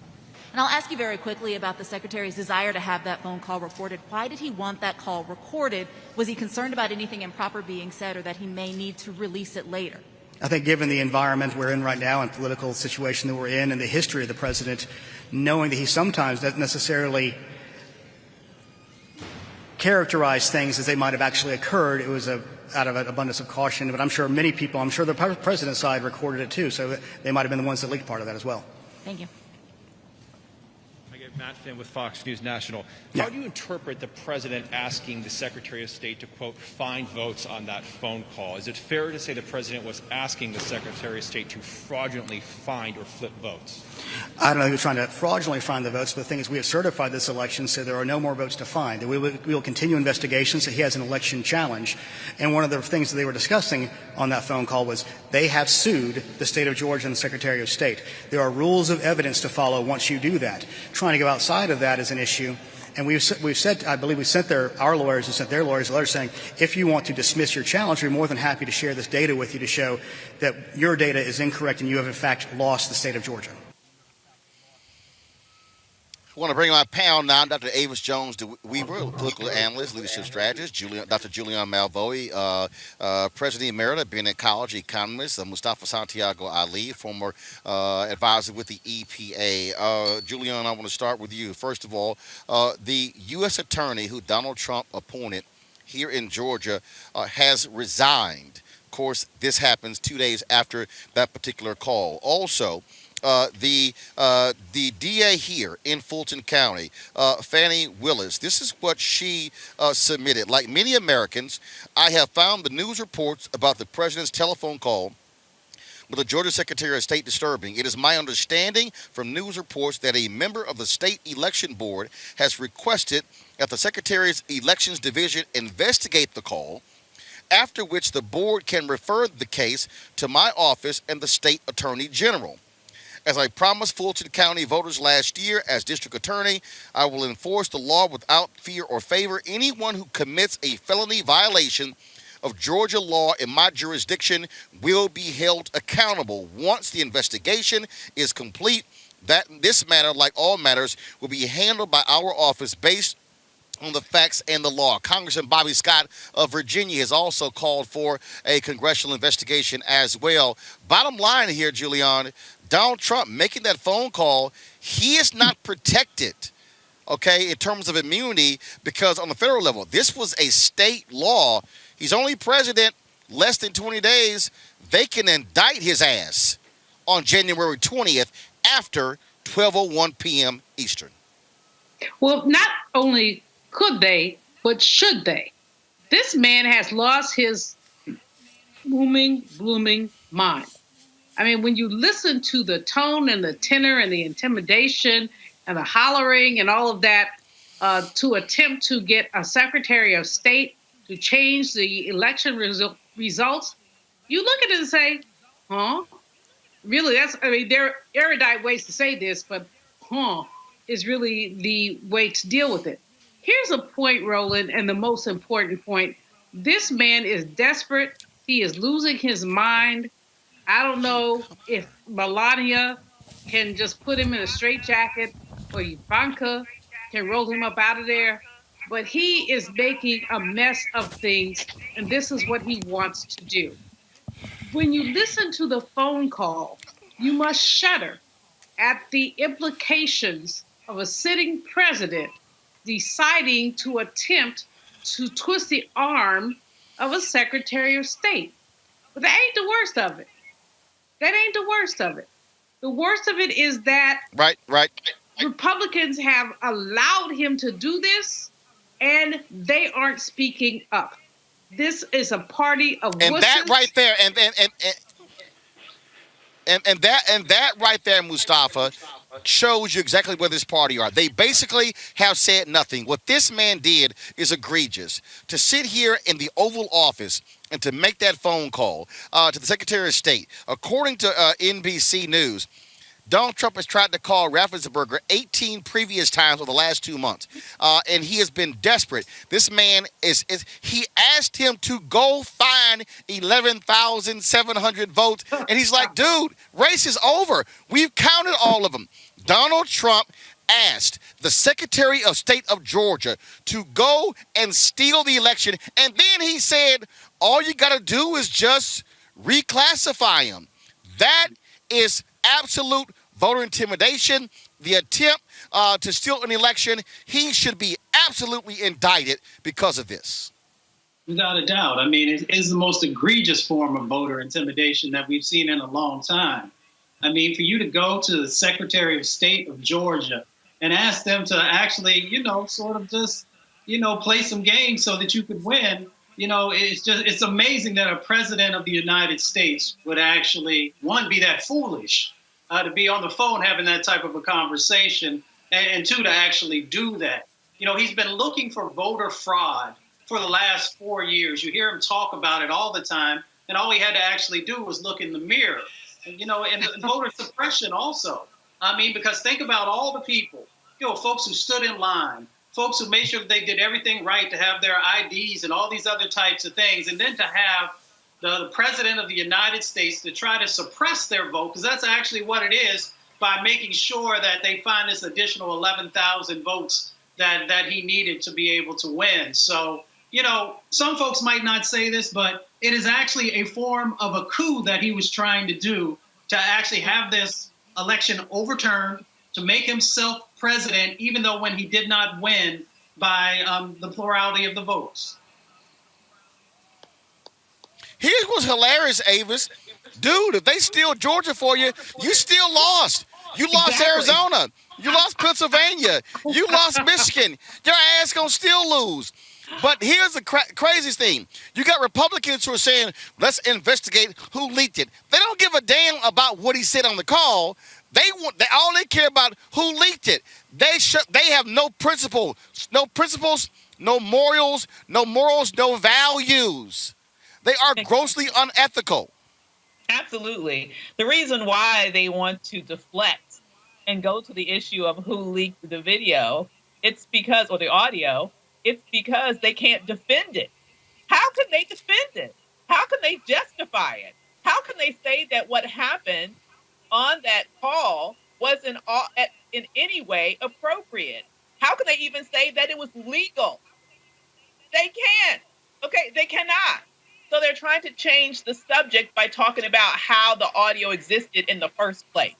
And I'll ask you very quickly about the Secretary's desire to have that phone call recorded. Why did he want that call recorded? Was he concerned about anything improper being said or that he may need to release it later? I think given the environment we're in right now and political situation that we're in and the history of the president, knowing that he sometimes doesn't necessarily characterize things as they might have actually occurred, it was out of an abundance of caution. But I'm sure many people, I'm sure the president's side recorded it too, so they might have been the ones that leaked part of that as well. Thank you. Matt Finn with Fox News National. Yeah. How do you interpret the president asking the Secretary of State to, quote, find votes on that phone call? Is it fair to say the president was asking the Secretary of State to fraudulently find or flip votes? I don't know who's trying to fraudulently find the votes, but the thing is we have certified this election, so there are no more votes to find. We will continue investigations. So he has an election challenge. And one of the things that they were discussing on that phone call was they have sued the state of Georgia and the Secretary of State. There are rules of evidence to follow once you do that. Trying to go outside of that is an issue. And we've said, I believe we sent our lawyers and sent their lawyers a letter saying, if you want to dismiss your challenge, we're more than happy to share this data with you to show that your data is incorrect and you have in fact lost the state of Georgia. I want to bring my panel now, Dr. Avis Jones Weaver, political analyst, leadership strategist, Dr. Julian Malvoy, President Emerita, Bennett College economist, Mustafa Santiago Ali, former advisor with the EPA. Julian, I want to start with you. First of all, the U.S. attorney who Donald Trump appointed here in Georgia has resigned. Of course, this happens 2 days after that particular call. Also, the DA here in Fulton County, Fannie Willis, this is what she submitted. Like many Americans, I have found the news reports about the president's telephone call with the Georgia Secretary of State disturbing. It is my understanding from news reports that a member of the State Election Board has requested that the Secretary's Elections Division investigate the call, after which the board can refer the case to my office and the State Attorney General. As I promised Fulton County voters last year as district attorney, I will enforce the law without fear or favor. Anyone who commits a felony violation of Georgia law in my jurisdiction will be held accountable. Once the investigation is complete, that this matter, like all matters, will be handled by our office based on the facts and the law. Congressman Bobby Scott of Virginia has also called for a congressional investigation as well. Bottom line here, Julian, Donald Trump making that phone call, he is not protected, okay, in terms of immunity, because on the federal level, this was a state law. He's only president less than 20 days. They can indict his ass on January 20th after 12:01 p.m. Eastern. Well, not only could they, but should they? This man has lost his blooming mind. I mean, when you listen to the tone and the tenor and the intimidation and the hollering and all of that to attempt to get a Secretary of State to change the election results, you look at it and say, huh? Really, there are erudite ways to say this, but huh is really the way to deal with it. Here's a point, Roland, and the most important point. This man is desperate. He is losing his mind. I don't know if Melania can just put him in a straitjacket or Ivanka can roll him up out of there. But he is making a mess of things, and this is what he wants to do. When you listen to the phone call, you must shudder at the implications of a sitting president deciding to attempt to twist the arm of a Secretary of State. But that ain't the worst of it. That ain't the worst of it. The worst of it is that Republicans have allowed him to do this, and they aren't speaking up. This is a party of wusses. And that right there, and that right there, Mustafa, shows you exactly where this party are. They basically have said nothing. What this man did is egregious. To sit here in the Oval Office and to make that phone call to the Secretary of State, according to NBC News, Donald Trump has tried to call Raffensperger 18 previous times over the last 2 months, and he has been desperate. This man he asked him to go find 11,700 votes, and he's like, dude, race is over. We've counted all of them. Donald Trump asked the Secretary of State of Georgia to go and steal the election, and then he said, all you got to do is just reclassify him. That is absolute voter intimidation, the attempt to steal an election. He should be absolutely indicted because of this. Without a doubt. I mean, it is the most egregious form of voter intimidation that we've seen in a long time. I mean, for you to go to the Secretary of State of Georgia and ask them to actually, sort of just, play some games so that you could win, it's amazing that a president of the United States would actually, one, be that foolish to be on the phone having that type of a conversation, and two, to actually do that. He's been looking for voter fraud for the last 4 years. You hear him talk about it all the time, and all he had to actually do was look in the mirror. And voter suppression also. I mean, because think about all the people, folks who stood in line, folks who made sure that they did everything right to have their IDs and all these other types of things, and then to have the president of the United States to try to suppress their vote, because that's actually what it is, by making sure that they find this additional 11,000 votes that he needed to be able to win. So, some folks might not say this, but it is actually a form of a coup that he was trying to do to actually have this election overturned, to make himself president, even though when he did not win by the plurality of the votes. Here's what's hilarious, Avis. Dude, if they steal Georgia for you, you still lost. You lost Arizona. You lost Pennsylvania. You lost Michigan. Your ass gonna still lose. But here's the craziest thing. You got Republicans who are saying, let's investigate who leaked it. They don't give a damn about what he said on the call. All they care about who leaked it. They have no principles, no morals, no values. They are grossly unethical. Absolutely. The reason why they want to deflect and go to the issue of who leaked the video, or the audio, it's because they can't defend it. How can they defend it? How can they justify it? How can they say that what happened on that call wasn't in any way appropriate? How can they even say that it was legal? They can't. Okay, they cannot. So they're trying to change the subject by talking about how the audio existed in the first place.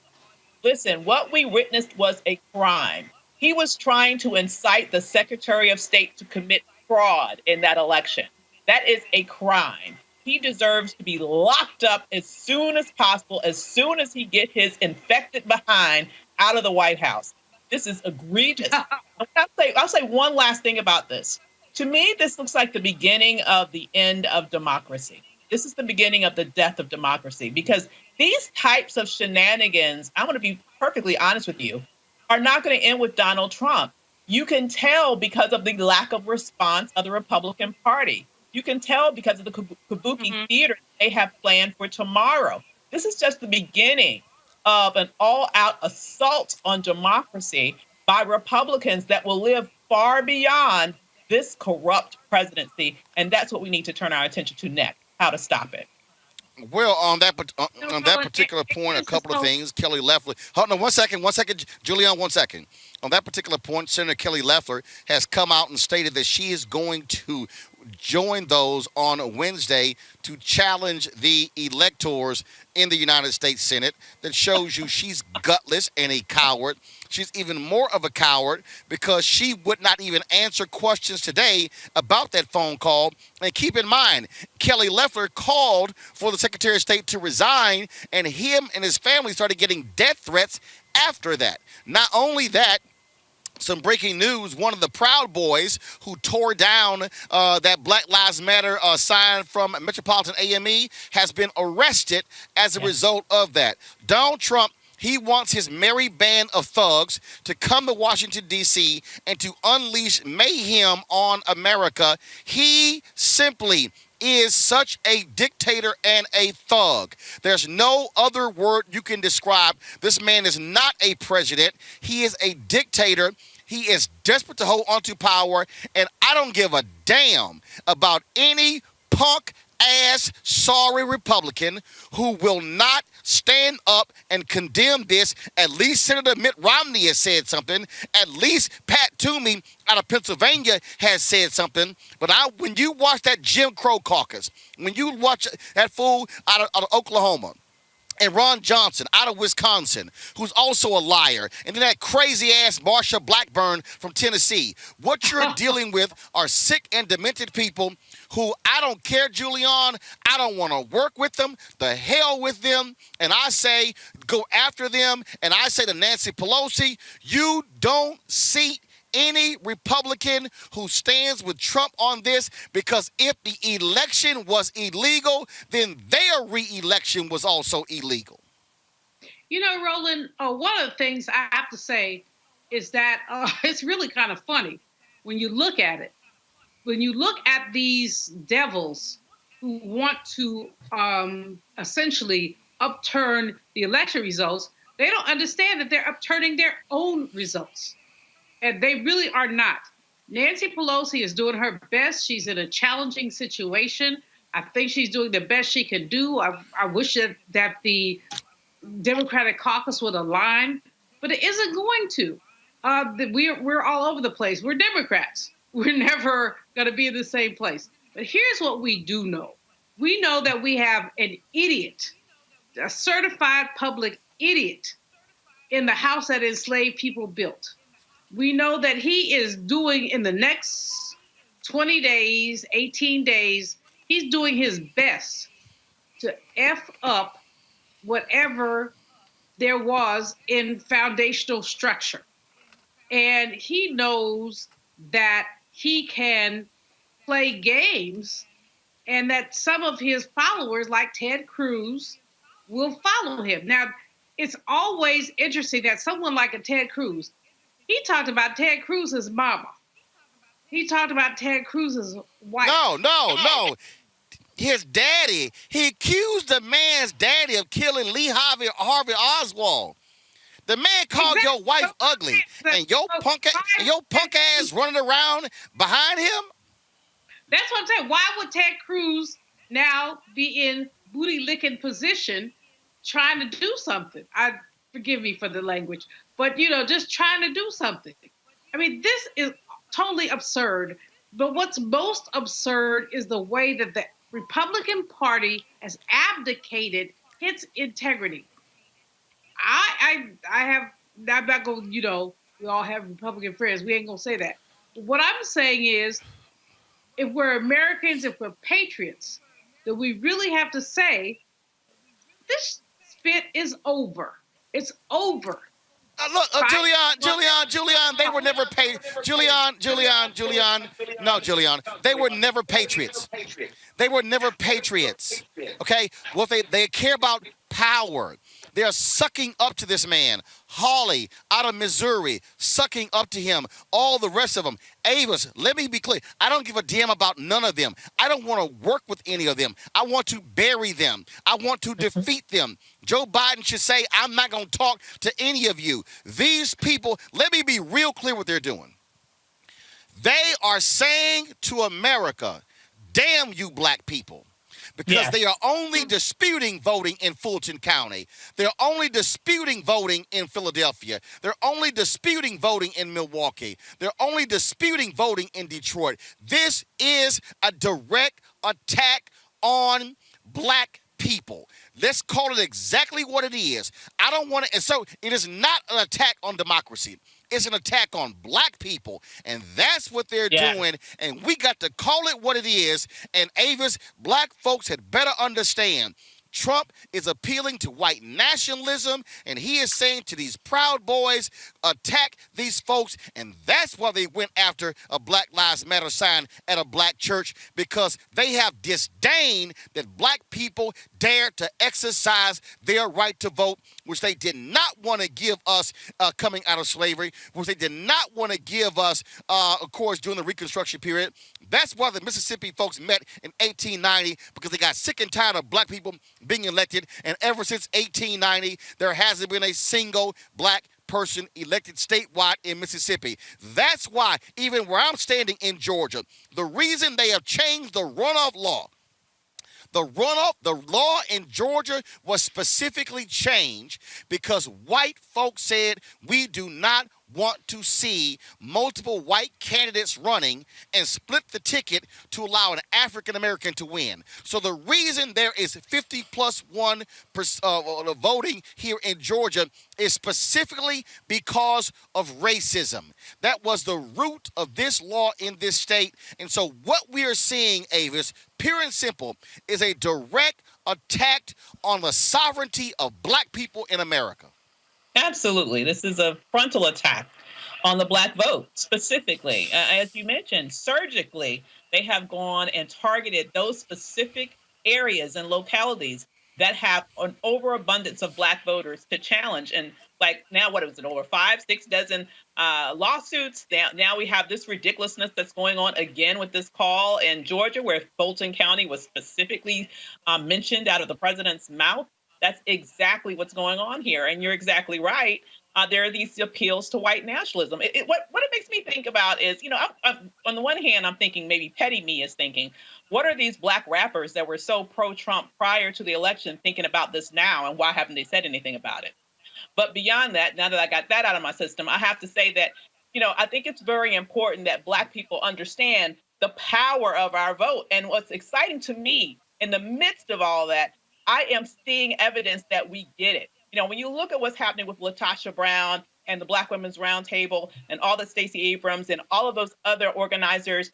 Listen, what we witnessed was a crime. He was trying to incite the Secretary of State to commit fraud in that election. That is a crime. He deserves to be locked up as soon as possible, as soon as he gets his infected behind out of the White House. This is egregious. I'll say one last thing about this. To me, this looks like the beginning of the end of democracy. This is the beginning of the death of democracy, because these types of shenanigans, I'm going to be perfectly honest with you, are not going to end with Donald Trump. You can tell because of the lack of response of the Republican Party. You can tell because of the kabuki theater they have planned for tomorrow. This is just the beginning of an all-out assault on democracy by Republicans that will live far beyond this corrupt presidency. And that's what we need to turn our attention to next, how to stop it. Well, on that particular point, a couple of things. Kelly Loeffler. Hold on, one second, Julianne, 1 second. On that particular point, Senator Kelly Loeffler has come out and stated that she is going to join those on Wednesday to challenge the electors in the United States Senate. That shows you she's gutless and a coward. She's even more of a coward because she would not even answer questions today about that phone call. And keep in mind, Kelly Loeffler called for the Secretary of State to resign, and him and his family started getting death threats after that. Not only that, some breaking news, one of the Proud Boys who tore down that Black Lives Matter sign from Metropolitan AME has been arrested as a result of that. Donald Trump, he wants his merry band of thugs to come to Washington, D.C. and to unleash mayhem on America. He simply is such a dictator and a thug. There's no other word you can describe. This man is not a president. He is a dictator. He is desperate to hold onto power, and I don't give a damn about any punk-ass sorry Republican who will not stand up and condemn this. At least Senator Mitt Romney has said something. At least Pat Toomey out of Pennsylvania has said something. But when you watch that Jim Crow caucus, when you watch that fool out of Oklahoma, and Ron Johnson out of Wisconsin, who's also a liar, and then that crazy-ass Marsha Blackburn from Tennessee. What you're dealing with are sick and demented people who I don't care, Julianne. I don't want to work with them. The hell with them. And I say go after them. And I say to Nancy Pelosi, you don't seat any Republican who stands with Trump on this, because if the election was illegal, then their re-election was also illegal. You know, Roland, one of the things I have to say is that it's really kind of funny when you look at it. When you look at these devils who want to essentially upturn the election results, they don't understand that they're upturning their own results. And they really are not. Nancy Pelosi is doing her best. She's in a challenging situation. I think she's doing the best she can do. I wish that the Democratic caucus would align, but it isn't going to. We're all over the place. We're Democrats. We're never going to be in the same place. But here's what we do know. We know that we have an idiot, a certified public idiot in the house that enslaved people built. We know that he is doing in the next 20 days, 18 days, he's doing his best to F up whatever there was in foundational structure. And he knows that he can play games, and that some of his followers, like Ted Cruz, will follow him. Now, it's always interesting that someone like a Ted Cruz, he talked about Ted Cruz's mama. He talked about Ted Cruz's wife. No. His daddy. He accused the man's daddy of killing Lee Harvey Oswald. The man called your wife ugly, and your punk ass running around behind him. That's what I'm saying. Why would Ted Cruz now be in booty licking position, trying to do something? Forgive me for the language, but just trying to do something. I mean, this is totally absurd. But what's most absurd is the way that the Republican Party has abdicated its integrity. I'm not going, we all have Republican friends. We ain't going to say that. But what I'm saying is, if we're Americans, if we're patriots, then we really have to say, this spit is over. It's over. Look, Julian, they were never they were never patriots. They were never patriots. Okay? Well, they care about power. They're sucking up to this man. Hawley out of Missouri, sucking up to him. All the rest of them. Avis, let me be clear. I don't give a damn about none of them. I don't want to work with any of them. I want to bury them. I want to defeat them. Joe Biden should say, I'm not going to talk to any of you. These people, let me be real clear what they're doing. They are saying to America, damn you black people. Because they are only disputing voting in Fulton County. They're only disputing voting in Philadelphia. They're only disputing voting in Milwaukee. They're only disputing voting in Detroit. This is a direct attack on black people. Let's call it exactly what it is. I don't want to, and so it is not an attack on democracy. It's an attack on black people, and that's what they're doing, and we got to call it what it is, and Avis, black folks had better understand. Trump is appealing to white nationalism, and he is saying to these Proud Boys, attack these folks, and that's why they went after a Black Lives Matter sign at a black church, because they have disdain that black people dare to exercise their right to vote, which they did not want to give us coming out of slavery, which they did not want to give us, of course, during the Reconstruction period. That's why the Mississippi folks met in 1890, because they got sick and tired of black people being elected, and ever since 1890, there hasn't been a single black person elected statewide in Mississippi. That's why, even where I'm standing in Georgia, the reason they have changed the runoff law, the law in Georgia was specifically changed because white folks said we do not want to see multiple white candidates running and split the ticket to allow an African American to win. So the reason there is 50+1 voting here in Georgia is specifically because of racism. That was the root of this law in this state. And so what we are seeing, Avis, pure and simple, is a direct attack on the sovereignty of black people in America. Absolutely. This is a frontal attack on the black vote, specifically. As you mentioned, surgically, they have gone and targeted those specific areas and localities that have an overabundance of black voters to challenge. And like now, what is it, over 5-6 dozen lawsuits? Now we have this ridiculousness that's going on again with this call in Georgia, where Fulton County was specifically mentioned out of the president's mouth. That's exactly what's going on here. And you're exactly right. There are these appeals to white nationalism. What it makes me think about is, on the one hand, I'm thinking maybe petty me is thinking, what are these black rappers that were so pro-Trump prior to the election thinking about this now, and why haven't they said anything about it? But beyond that, now that I got that out of my system, I have to say that, I think it's very important that black people understand the power of our vote. And what's exciting to me in the midst of all that, I am seeing evidence that we get it. When you look at what's happening with LaTosha Brown and the Black Women's Roundtable and all that Stacey Abrams and all of those other organizers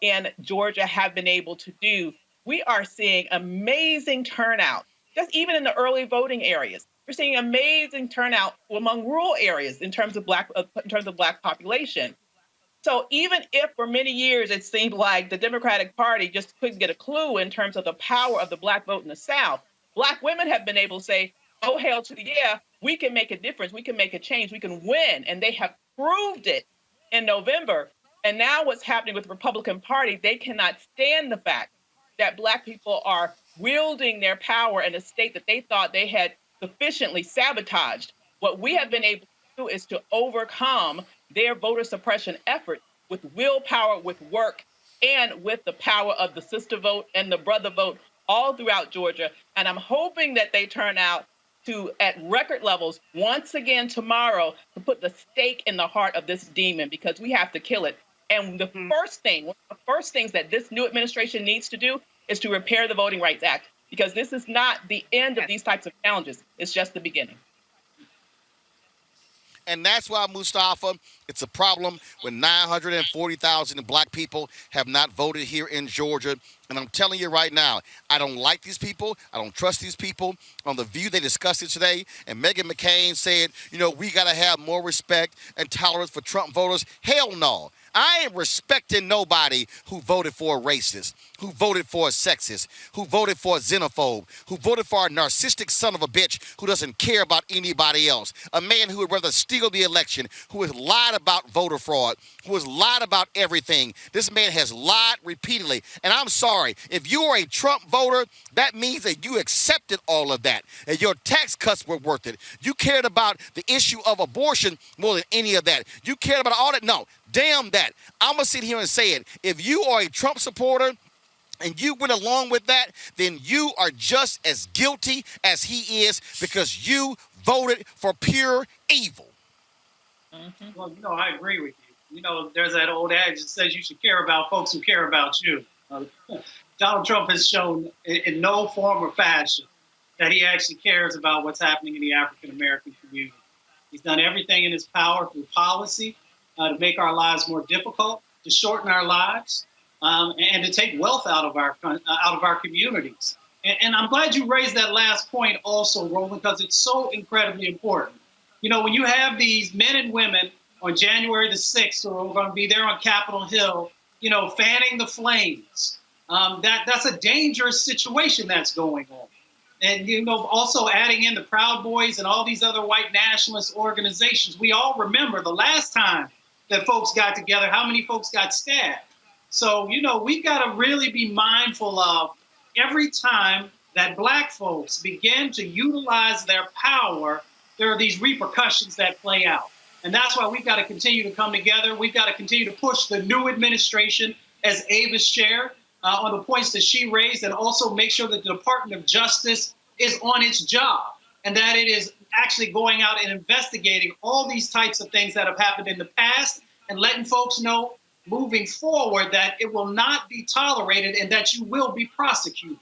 in Georgia have been able to do, we are seeing amazing turnout, just even in the early voting areas. We're seeing amazing turnout among rural areas in terms of black population. So even if for many years it seemed like the Democratic Party just couldn't get a clue in terms of the power of the Black vote in the South, Black women have been able to say, oh, hell to the yeah, we can make a difference, we can make a change, we can win. And they have proved it in November. And now what's happening with the Republican Party, they cannot stand the fact that Black people are wielding their power in a state that they thought they had sufficiently sabotaged. What we have been able to do is to overcome their voter suppression effort with willpower, with work, and with the power of the sister vote and the brother vote all throughout Georgia. And I'm hoping that they turn out to, at record levels, once again tomorrow, to put the stake in the heart of this demon, because we have to kill it. And the first thing, one of the first things that this new administration needs to do is to repair the Voting Rights Act, because this is not the end of these types of challenges. It's just the beginning. And that's why, Mustafa, it's a problem when 940,000 Black people have not voted here in Georgia. And I'm telling you right now, I don't like these people. I don't trust these people. On The View, they discussed it today. And Meghan McCain said, you know, we got to have more respect and tolerance for Trump voters. Hell no. I ain't respecting nobody who voted for a racist, who voted for a sexist, who voted for a xenophobe, who voted for a narcissistic son of a bitch who doesn't care about anybody else, a man who would rather steal the election, who has lied about voter fraud, who has lied about everything. This man has lied repeatedly. And I'm sorry, if you are a Trump voter, that means that you accepted all of that, and your tax cuts were worth it. You cared about the issue of abortion more than any of that. You cared about all that. No. Damn that. I'm going to sit here and say it. If you are a Trump supporter and you went along with that, then you are just as guilty as he is, because you voted for pure evil. Well, you know, I agree with you. You know, there's that old adage that says you should care about folks who care about you. Donald Trump has shown in no form or fashion that he actually cares about what's happening in the African-American community. He's done everything in his power through policy to make our lives more difficult, to shorten our lives, and to take wealth out of our communities. And I'm glad you raised that last point also, Roland, because it's so incredibly important. You know, when you have these men and women on January the 6th, who are going to be there on Capitol Hill, you know, fanning the flames, that's a dangerous situation that's going on. And, you know, also adding in the Proud Boys and all these other white nationalist organizations, we all remember the last time that folks got together, how many folks got stabbed. So, you know, we've got to really be mindful of every time that Black folks begin to utilize their power, there are these repercussions that play out. And that's why we've got to continue to come together. We've got to continue to push the new administration, as Ava's shared, on the points that she raised, and also make sure that the Department of Justice is on its job, and that it is actually going out and investigating all these types of things that have happened in the past, and letting folks know moving forward that it will not be tolerated and that you will be prosecuted.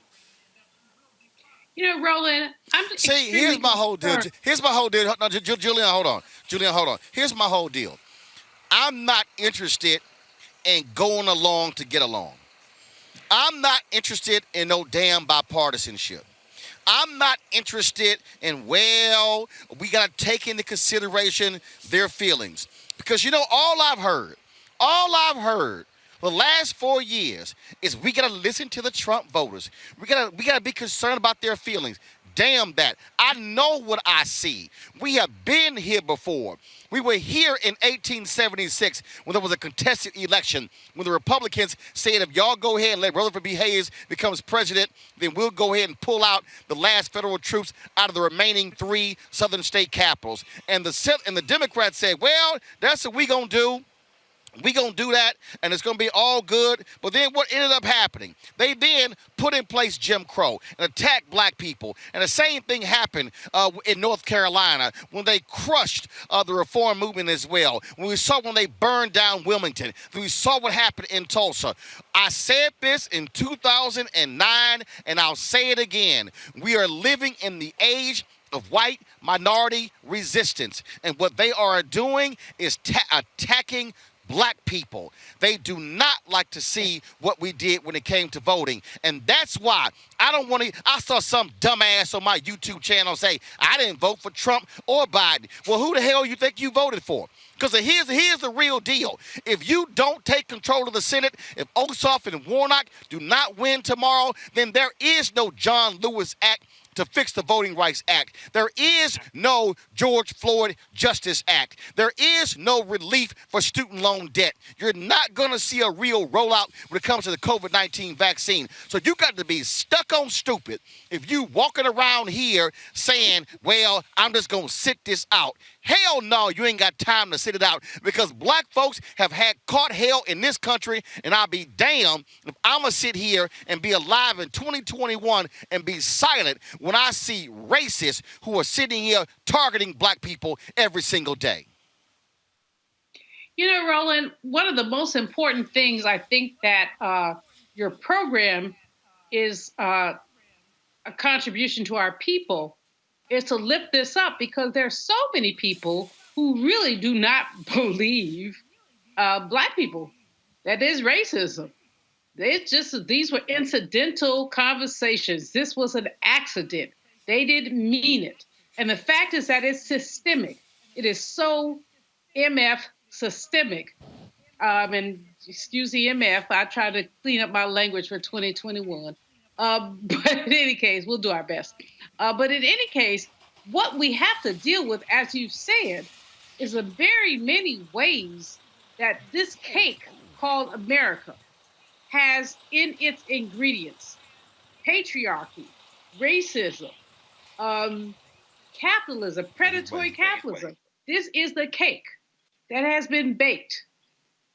You know, Roland, here's my whole deal. Here's my whole deal. No, Julian, hold on. Here's my whole deal. I'm not interested in going along to get along. I'm not interested in no damn bipartisanship. I'm not interested in, well, we got to take into consideration their feelings. Because, you know, all I've heard the last 4 years is we got to listen to the Trump voters. We got to be concerned about their feelings. Damn that. I know what I see. We have been here before. We were here in 1876 when there was a contested election, when the Republicans said, if y'all go ahead and let Rutherford B. Hayes becomes president, then we'll go ahead and pull out the last federal troops out of the remaining 3 southern state capitals. And the Democrats said, well, that's what we going to do. We going to do that, and it's going to be all good. But then what ended up happening? They then put in place Jim Crow and attacked Black people. And the same thing happened in North Carolina when they crushed the reform movement as well. When they burned down Wilmington. When we saw what happened in Tulsa. I said this in 2009, and I'll say it again. We are living in the age of white minority resistance. And what they are doing is attacking Black people. They do not like to see what we did when it came to voting. And that's why I saw some dumbass on my YouTube channel say, I didn't vote for Trump or Biden. Well, who the hell you think you voted for? Because here's the real deal. If you don't take control of the Senate, if Ossoff and Warnock do not win tomorrow, then there is no John Lewis Act to fix the Voting Rights Act. There is no George Floyd Justice Act. There is no relief for student loan debt. You're not going to see a real rollout when it comes to the COVID-19 vaccine. So you got to be stuck on stupid if you walking around here saying, well, I'm just going to sit this out. Hell no, you ain't got time to sit it out, because black folks have had caught hell in this country, and I'll be damned if I'm going to sit here and be alive in 2021 and be silent when I see racists who are sitting here targeting black people every single day. You know, Roland, one of the most important things I think that your program is a contribution to our people is to lift this up, because there's so many people who really do not believe black people. That is racism. It's just, these were incidental conversations. This was an accident. They didn't mean it. And the fact is that it's systemic. It is so MF systemic. And excuse the MF, I try to clean up my language for 2021. But in any case, we'll do our best. But in any case, what we have to deal with, as you've said, is the very many ways that this cake called America has in its ingredients patriarchy, racism, capitalism, predatory capitalism. This is the cake that has been baked.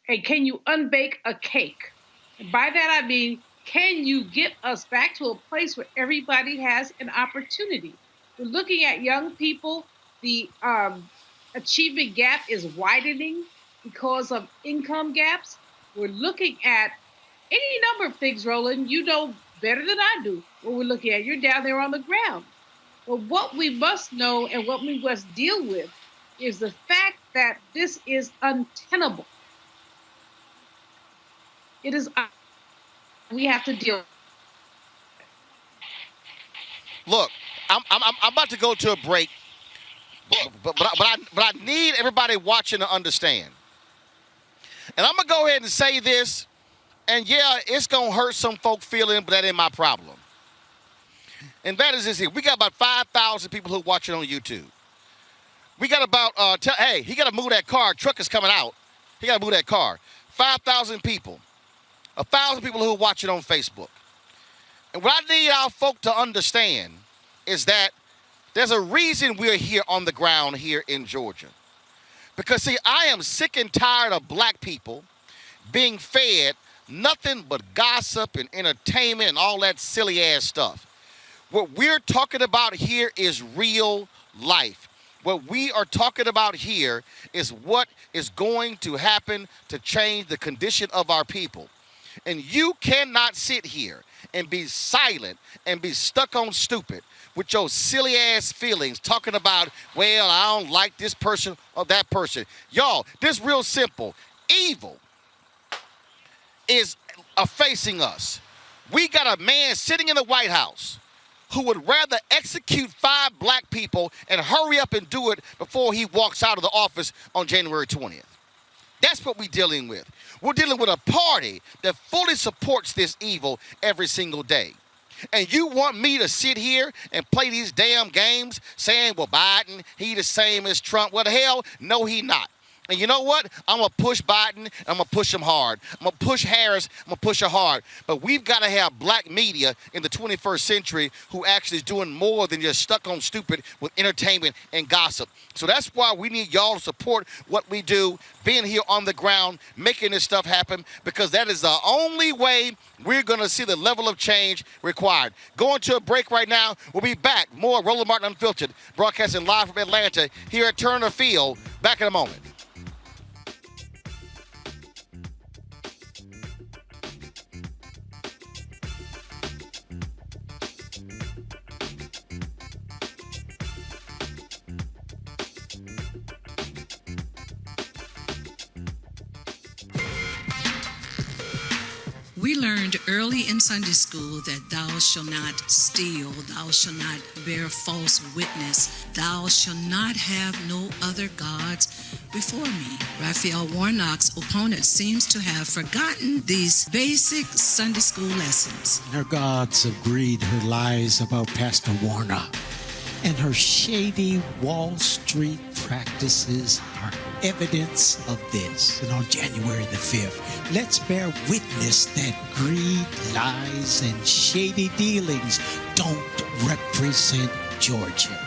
And can you unbake a cake? And by that I mean, can you get us back to a place where everybody has an opportunity? We're looking at young people. The achievement gap is widening because of income gaps. We're looking at any number of things, Roland. You know better than I do what we're looking at. You're down there on the ground. But what we must know and what we must deal with is the fact that this is untenable. It is. We have to deal. Look, I'm about to go to a break, but I need everybody watching to understand. And I'm gonna go ahead and say this, and yeah, it's gonna hurt some folk feeling, but that ain't my problem. And that is this here. We got about 5,000 people who are watching on YouTube. We got about hey, he gotta move that car. Truck is coming out. He gotta move that car. 5,000 people. 1,000 people who are watching on Facebook. And what I need our folk to understand is that there's a reason we're here on the ground here in Georgia. Because, see, I am sick and tired of black people being fed nothing but gossip and entertainment and all that silly-ass stuff. What we're talking about here is real life. What we are talking about here is what is going to happen to change the condition of our people. And you cannot sit here and be silent and be stuck on stupid with your silly ass feelings talking about, well, I don't like this person or that person. Y'all, this real simple. Evil is facing us. We got a man sitting in the White House who would rather execute 5 black people and hurry up and do it before he walks out of the office on January 20th. That's what we're dealing with. We're dealing with a party that fully supports this evil every single day. And you want me to sit here and play these damn games saying, well, Biden, he the same as Trump. Well, the hell, no, he not. And you know what? I'm going to push Biden. I'm going to push him hard. I'm going to push Harris. I'm going to push her hard. But we've got to have black media in the 21st century who actually is doing more than just stuck on stupid with entertainment and gossip. So that's why we need y'all to support what we do, being here on the ground, making this stuff happen, because that is the only way we're going to see the level of change required. Going to a break right now. We'll be back. More Roland Martin Unfiltered, broadcasting live from Atlanta here at Turner Field. Back in a moment. We learned early in Sunday school that thou shalt not steal, thou shalt not bear false witness, thou shalt not have no other gods before me. Raphael Warnock's opponent seems to have forgotten these basic Sunday school lessons. Her gods of greed, her lies about Pastor Warnock, and her shady Wall Street practices are evidence of this. And on January the 5th, let's bear witness that greed, lies, and shady dealings don't represent Georgia.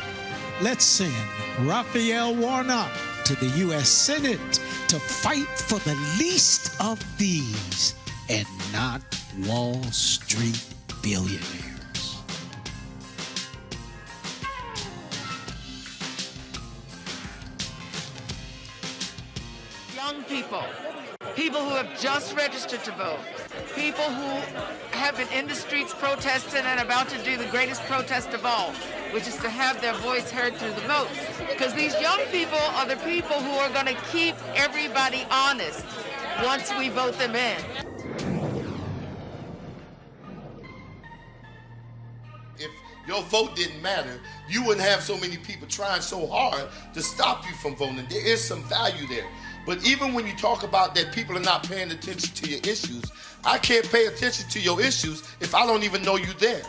Let's send Raphael Warnock to the U.S. Senate to fight for the least of these and not Wall Street billionaires. Young people who have just registered to vote, people who have been in the streets protesting and about to do the greatest protest of all, which is to have their voice heard through the vote. Because these young people are the people who are going to keep everybody honest once we vote them in. If your vote didn't matter, you wouldn't have so many people trying so hard to stop you from voting. There is some value there. But even when you talk about that people are not paying attention to your issues, I can't pay attention to your issues if I don't even know you there.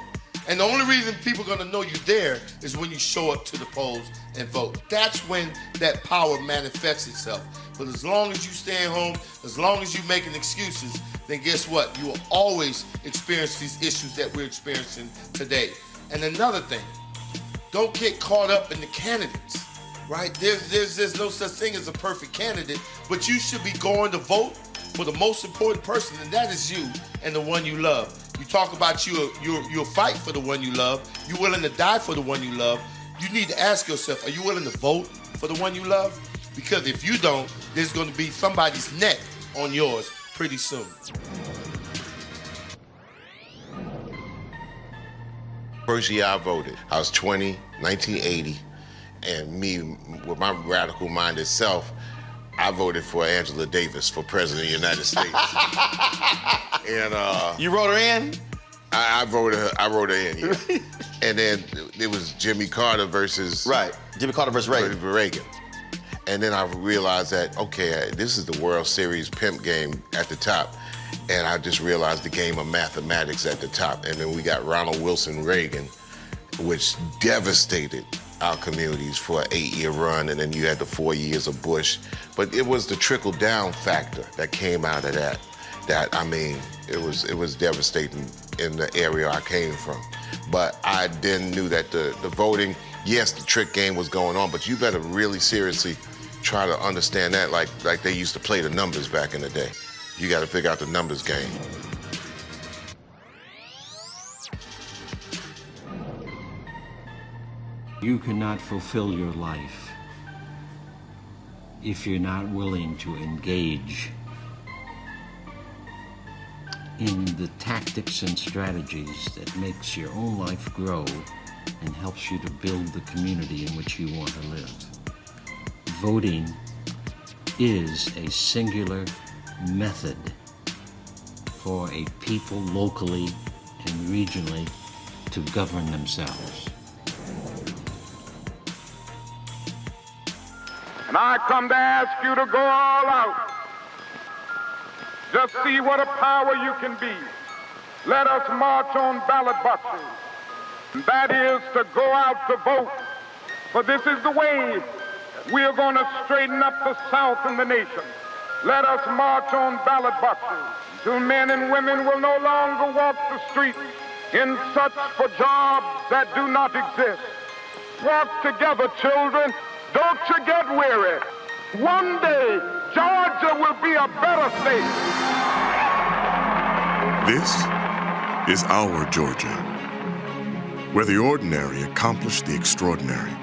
And the only reason people are going to know you there is when you show up to the polls and vote. That's when that power manifests itself. But as long as you stay at home, as long as you're making excuses, then guess what? You will always experience these issues that we're experiencing today. And another thing, don't get caught up in the candidates. Right? There's no such thing as a perfect candidate, but you should be going to vote for the most important person, and that is you and the one you love. You talk about you'll fight for the one you love. You're willing to die for the one you love. You need to ask yourself, are you willing to vote for the one you love? Because if you don't, there's going to be somebody's neck on yours pretty soon. First year I voted, I was 20, 1980. And me, with my radical-minded self, I voted for Angela Davis for President of the United States. And you wrote her in? I wrote her in, yeah. And then it was Jimmy Carter versus... Right, Jimmy Carter versus Reagan. And then I realized that, okay, this is the World Series pimp game at the top. And I just realized the game of mathematics at the top. And then we got Ronald Wilson Reagan, which devastated our communities for an 8-year run, and then you had the 4 years of Bush. But it was the trickle-down factor that came out of that. I mean, it was devastating in the area I came from. But I then knew that the voting, yes, the trick game was going on, but you better really seriously try to understand that like they used to play the numbers back in the day. You got to figure out the numbers game. You cannot fulfill your life if you're not willing to engage in the tactics and strategies that makes your own life grow and helps you to build the community in which you want to live. Voting is a singular method for a people locally and regionally to govern themselves. And I come to ask you to go all out. Just see what a power you can be. Let us march on ballot boxes. And that is to go out to vote. For this is the way we are going to straighten up the South and the nation. Let us march on ballot boxes until men and women will no longer walk the streets in search for jobs that do not exist. Walk together, children. Don't you get weary. One day, Georgia will be a better state. This is our Georgia, where the ordinary accomplished the extraordinary,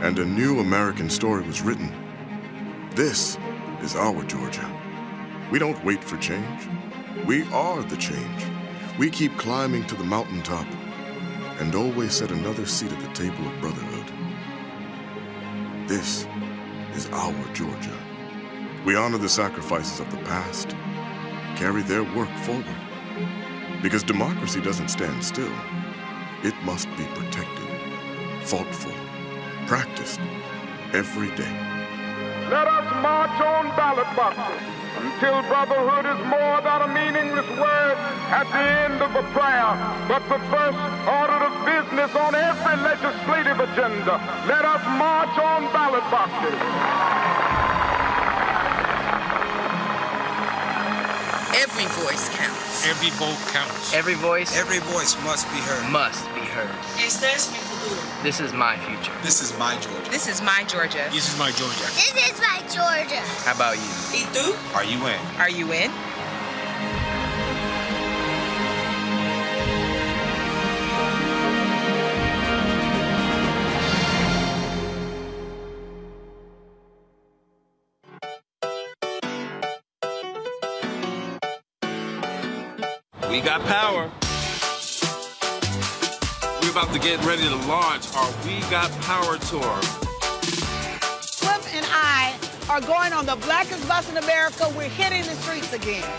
and a new American story was written. This is our Georgia. We don't wait for change. We are the change. We keep climbing to the mountaintop and always set another seat at the table of brotherhood. This is our Georgia. We honor the sacrifices of the past carry their work forward. Because democracy doesn't stand still. It must be protected, fought for, practiced every day. Let us march on ballot boxes until brotherhood is more than a meaningless word at the end of a prayer, but the first order of business on every legislative agenda. Let us march on ballot boxes. Every voice counts. Every vote counts. Every voice must be heard. Must be heard. Este es mi futuro. This is my future. This is my Georgia. This is my Georgia. This is my Georgia. This is my Georgia. How about you? ¿Y tú? Are you in? Are you in? We got power. We're about to get ready to launch our We Got Power tour. Slim and I are going on the blackest bus in America. We're hitting the streets again.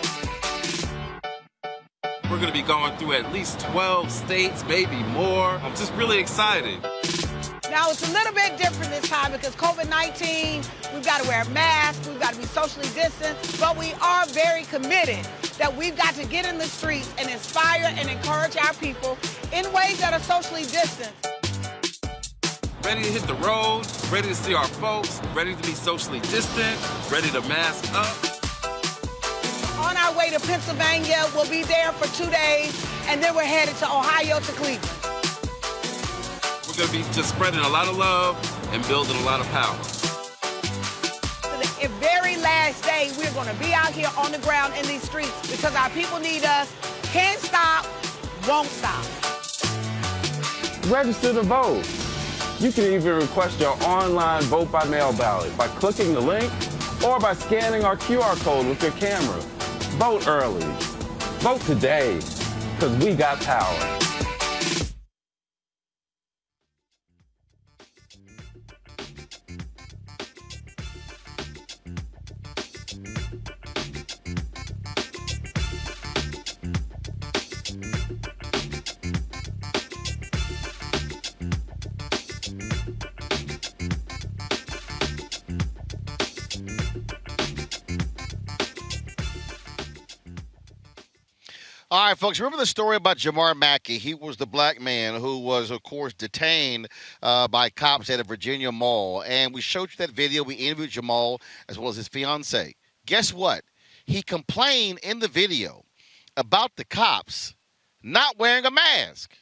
We're going to be going through at least 12 states, maybe more. I'm just really excited. Now, it's a little bit different this time because COVID-19, we've got to wear masks, we've got to be socially distanced, but we are very committed that we've got to get in the streets and inspire and encourage our people in ways that are socially distant. Ready to hit the road, ready to see our folks, ready to be socially distant, ready to mask up. On our way to Pennsylvania, we'll be there for 2 days, and then we're headed to Ohio to Cleveland. We're going to be just spreading a lot of love and building a lot of power. The very last day, we're going to be out here on the ground in these streets because our people need us. Can't stop, won't stop. Register to vote. You can even request your online vote by mail ballot by clicking the link or by scanning our QR code with your camera. Vote early. Vote today, because we got power. All right, folks, remember the story about Jamar Mackey? He was the black man who was, of course, detained by cops at a Virginia mall. And we showed you that video. We interviewed Jamal as well as his fiance. Guess what? He complained in the video about the cops not wearing a mask.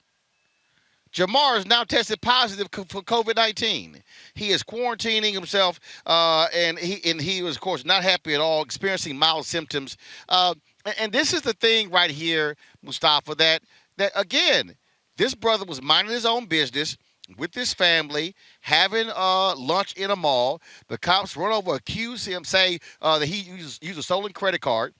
Jamar is now tested positive for COVID-19. He is quarantining himself, and he was, of course, not happy at all, experiencing mild symptoms. And this is the thing right here, Mustafa, that again, this brother was minding his own business with his family, having lunch in a mall. The cops run over, accuse him, say that he used a stolen credit card.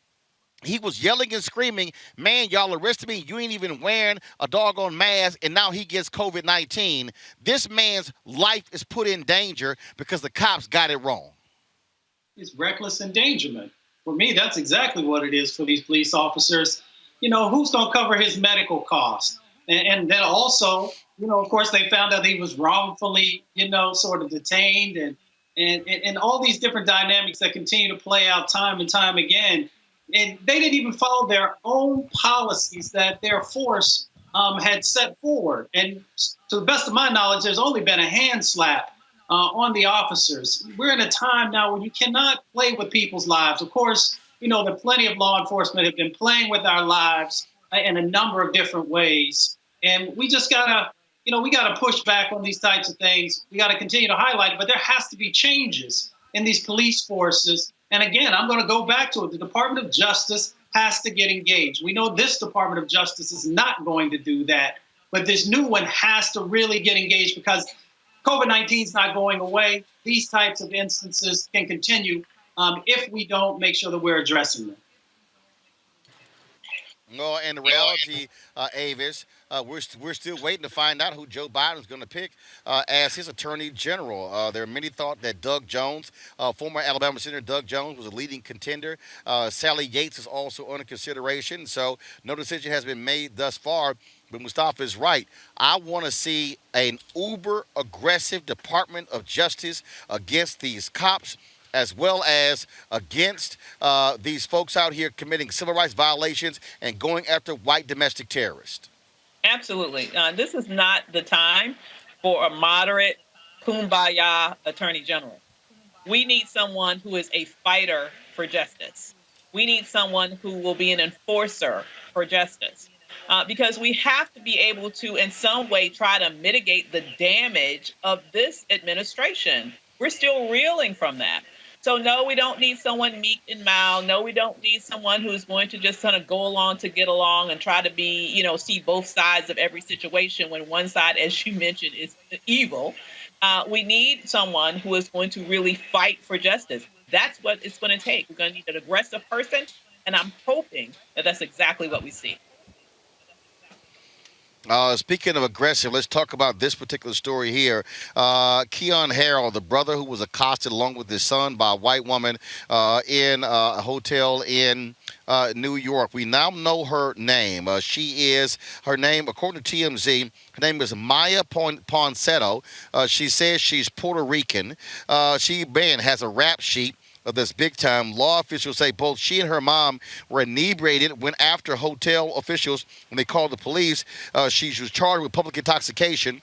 He was yelling and screaming, man, y'all arrested me. You ain't even wearing a doggone mask, and now he gets COVID-19. This man's life is put in danger because the cops got it wrong. It's reckless endangerment. For me, that's exactly what it is for these police officers. You know, who's going to cover his medical costs? And then also, you know, of course, they found out he was wrongfully, you know, sort of detained and all these different dynamics that continue to play out time and time again. And they didn't even follow their own policies that their force had set forward. And to the best of my knowledge, there's only been a hand slap on the officers. We're in a time now where you cannot play with people's lives. Of course, you know, that plenty of law enforcement have been playing with our lives in a number of different ways. And we just gotta, you know, we gotta push back on these types of things. We gotta continue to highlight it, but there has to be changes in these police forces. And again, I'm gonna go back to it. The Department of Justice has to get engaged. We know this Department of Justice is not going to do that, but this new one has to really get engaged because COVID-19 is not going away. These types of instances can continue if we don't make sure that we're addressing them. Well, in reality, Avis, we're still waiting to find out who Joe Biden's going to pick as his attorney general. There are many thought that Doug Jones, former Alabama Senator Doug Jones, was a leading contender. Sally Yates is also under consideration. So no decision has been made thus far. But Mustafa is right. I want to see an uber aggressive Department of Justice against these cops, as well as against these folks out here committing civil rights violations and going after white domestic terrorists. Absolutely. This is not the time for a moderate kumbaya attorney general. We need someone who is a fighter for justice. We need someone who will be an enforcer for justice. Because we have to be able to, in some way, try to mitigate the damage of this administration. We're still reeling from that. So, no, we don't need someone meek and mild. No, we don't need someone who's going to just kind of go along to get along and try to be, see both sides of every situation when one side, as you mentioned, is evil. We need someone who is going to really fight for justice. That's what it's going to take. We're going to need an aggressive person, and I'm hoping that that's exactly what we see. Speaking of aggressive, let's talk about this particular story here. Keon Harrell, the brother who was accosted along with his son by a white woman in a hotel in New York. We now know her name. Her name, according to TMZ, her name is Miya Ponsetto. She says she's Puerto Rican. She has a rap sheet of this big time. Law officials say both she and her mom were inebriated, went after hotel officials when they called the police. She was charged with public intoxication.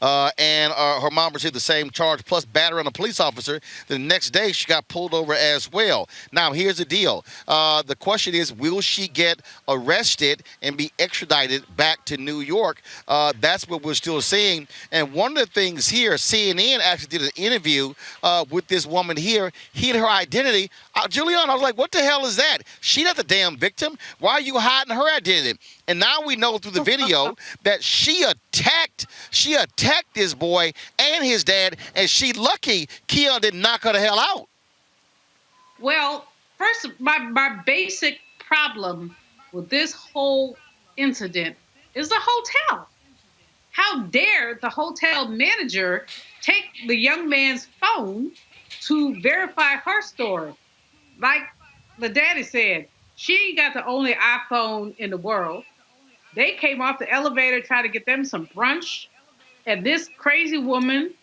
And her mom received the same charge plus battery on a police officer. The next day, she got pulled over as well. Now, here's the deal. The question is, will she get arrested and be extradited back to New York? That's what we're still seeing. And one of the things here, CNN actually did an interview with this woman here, hid her identity. Julian, I was like, what the hell is that? She not the damn victim. Why are you hiding her identity? And now we know through the video that she attacked this boy and his dad, and she lucky Keon didn't knock her the hell out. Well, first, my basic problem with this whole incident is the hotel. How dare the hotel manager take the young man's phone to verify her story? Like the daddy said, she ain't got the only iPhone in the world. They came off the elevator trying to get them some brunch, and this crazy woman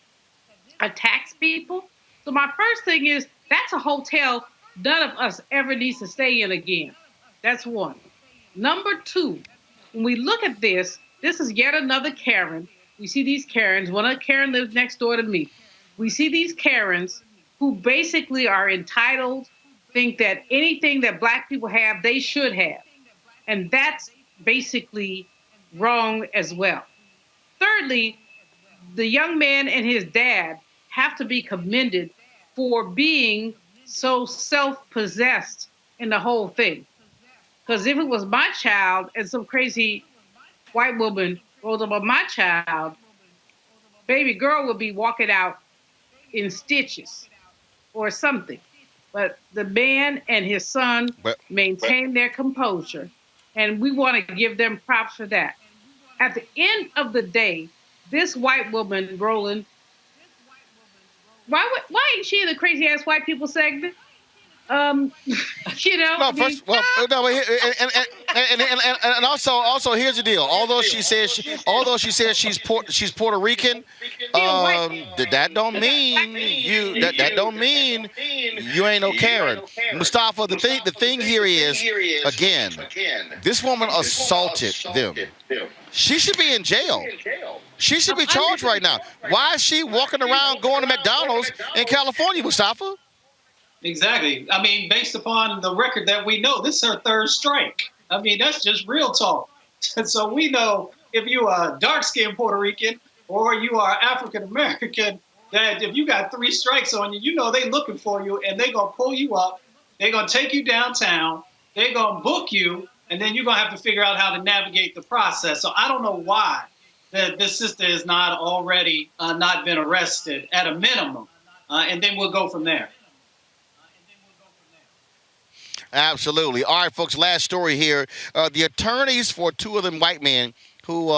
attacks people. So my first thing is, that's a hotel none of us ever needs to stay in again. That's one. Number two, when we look at this is yet another Karen. We see these Karens. One of Karen lives next door to me. We see these Karens who basically are entitled, think that anything that Black people have, they should have. And that's basically wrong as well. Thirdly, the young man and his dad have to be commended for being so self-possessed in the whole thing. Because if it was my child and some crazy white woman rolled up on my child, baby girl would be walking out in stitches or something. But the man and his son maintained their composure, and we want to give them props for that. At the end of the day, this white woman, Roland, why ain't she in the crazy ass white people segment? And also here's the deal. Although she says she's Puerto Rican, that don't mean you ain't no Karen. Mustafa, the thing here is, again, this woman assaulted them. She should be in jail. She should be charged right now. Why is she walking around going to McDonald's in California, Mustafa? Exactly. I mean, based upon the record that we know, this is her third strike. I mean, that's just real talk. So we know if you are dark-skinned Puerto Rican or you are African-American, that if you got 3 strikes on you, you know they looking for you, and they're going to pull you up. They're going to take you downtown. They're going to book you, and then you're going to have to figure out how to navigate the process. So I don't know why this sister has not already not been arrested at a minimum, and then we'll go from there. Absolutely. All right, folks, last story here. The attorneys for two of them white men who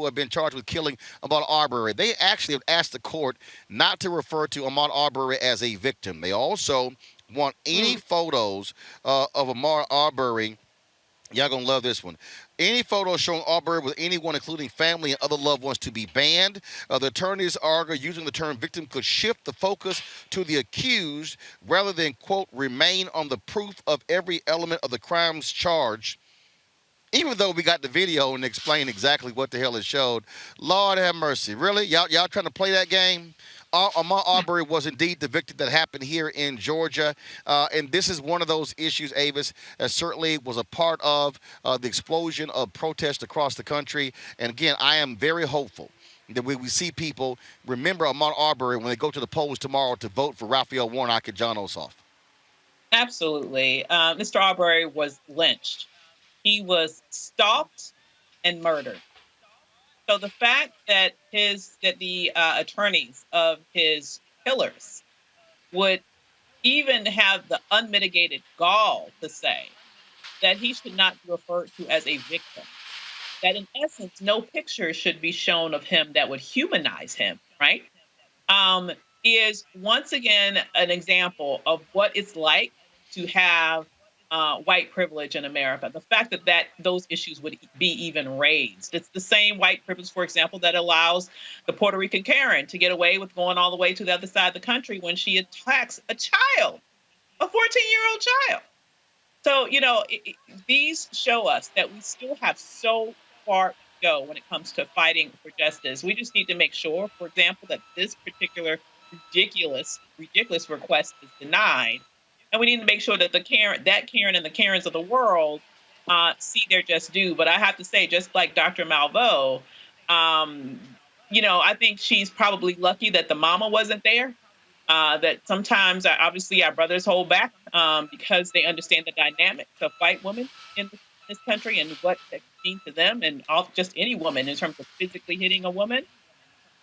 have been charged with killing Ahmaud Arbery, they actually have asked the court not to refer to Ahmaud Arbery as a victim. They also want any photos of Ahmaud Arbery. Y'all gonna love this one. Any photos showing Arbery with anyone, including family and other loved ones, to be banned. The attorneys argue using the term victim could shift the focus to the accused rather than, quote, remain on the proof of every element of the crimes charged. Even though we got the video and explained exactly what the hell it showed. Lord have mercy. Really? Y'all trying to play that game? Ahmaud Arbery was indeed the victim that happened here in Georgia. And this is one of those issues, Avis, that certainly was a part of the explosion of protests across the country. And again, I am very hopeful that we see people remember Ahmaud Arbery when they go to the polls tomorrow to vote for Raphael Warnock and John Ossoff. Absolutely. Mr. Arbery was lynched. He was stalked and murdered. So the fact that the attorneys of his killers would even have the unmitigated gall to say that he should not be referred to as a victim, that in essence no picture should be shown of him that would humanize him, right? Is once again an example of what it's like to have white privilege in America. The fact that those issues would be even raised. It's the same white privilege, for example, that allows the Puerto Rican Karen to get away with going all the way to the other side of the country when she attacks a child, a 14-year-old child. So, these show us that we still have so far to go when it comes to fighting for justice. We just need to make sure, for example, that this particular ridiculous request is denied. And we need to make sure that Karen and the Karens of the world see their just due. But I have to say, just like Dr. Malveaux, I think she's probably lucky that the mama wasn't there. That sometimes, obviously, our brothers hold back because they understand the dynamics of white women in this country and what that means to them and just any woman in terms of physically hitting a woman.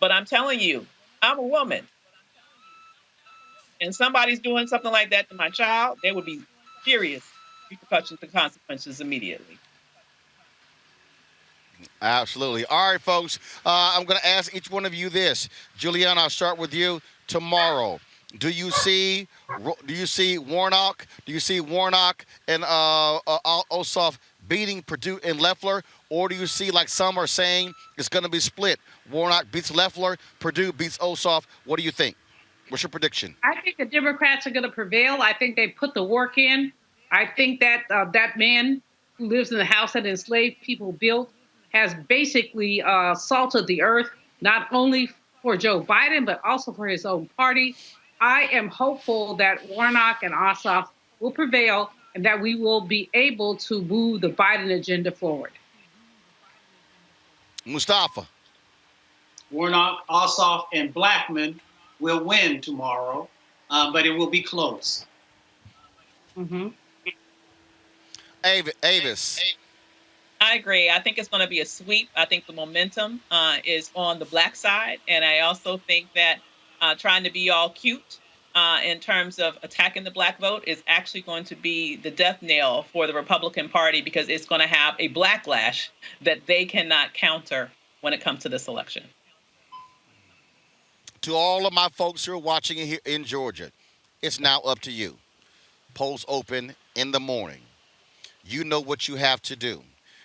But I'm telling you, I'm a woman. And somebody's doing something like that to my child, there would be serious repercussions and consequences immediately. Absolutely. All right, folks. I'm going to ask each one of you this. Juliana, I'll start with you. Tomorrow, do you see Warnock? Do you see Warnock and Ossoff beating Perdue and Loeffler, or do you see, like some are saying, it's going to be split? Warnock beats Loeffler, Perdue beats Ossoff. What do you think? What's your prediction? I think the Democrats are going to prevail. I think they put the work in. I think that that man who lives in the house that enslaved people built has basically salted the earth, not only for Joe Biden, but also for his own party. I am hopeful that Warnock and Ossoff will prevail and that we will be able to move the Biden agenda forward. Mustafa. Warnock, Ossoff, and Blackman will win tomorrow, but it will be close. Mm-hmm. Avis. I agree. I think it's going to be a sweep. I think the momentum is on the black side. And I also think that trying to be all cute in terms of attacking the black vote is actually going to be the death knell for the Republican Party because it's going to have a backlash that they cannot counter when it comes to this election. To all of my folks who are watching it here in Georgia, it's now up to you. Polls open in the morning. You know what you have to do.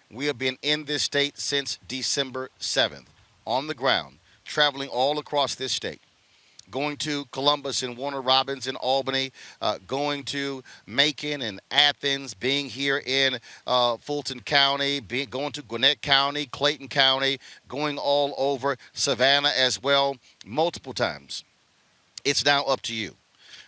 We have been in this state since December 7th, on the ground, traveling all across this state, going to Columbus and Warner Robins in Albany, going to Macon and Athens, being here in Fulton County, going to Gwinnett County, Clayton County, going all over Savannah as well, multiple times. It's now up to you.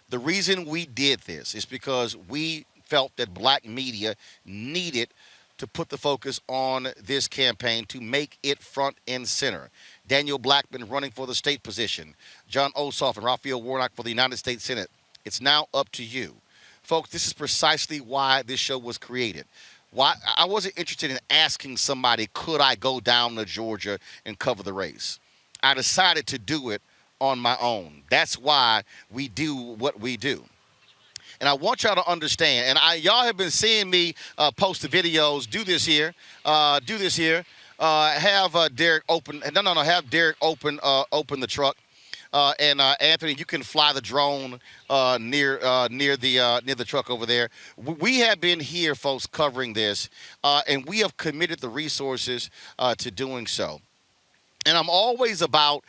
The reason we did this is because we felt that black media needed to put the focus on this campaign to make it front and center. Daniel Blackman running for the state position, John Ossoff and Raphael Warnock for the United States Senate. It's now up to you. Folks, this is precisely why this show was created. Why I wasn't interested in asking somebody, could I go down to Georgia and cover the race? I decided to do it on my own. That's why we do what we do. And I want y'all to understand. And y'all have been seeing me post the videos. Do this here. Have Derek open. No. Have Derek open the truck. And Anthony, you can fly the drone near the truck over there. We have been here, folks, covering this, and we have committed the resources to doing so. And I'm always about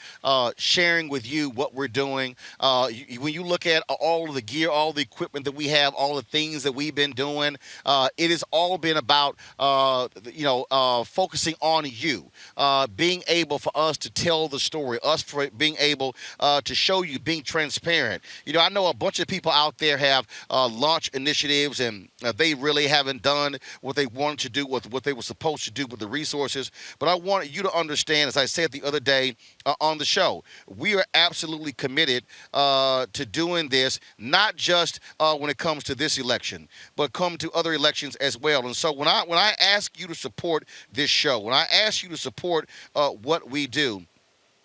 sharing with you what we're doing. When you look at all of the gear, all the equipment that we have, all the things that we've been doing, it has all been about, focusing on you, being able for us to tell the story, us for being able to show you, being transparent. I know a bunch of people out there have launched initiatives, and they really haven't done what they wanted to do, what they were supposed to do with the resources. But I want you to understand, as I said the other day on the show, we are absolutely committed to doing this, not just when it comes to this election, but come to other elections as well. And so when I ask you to support this show, when I ask you to support what we do,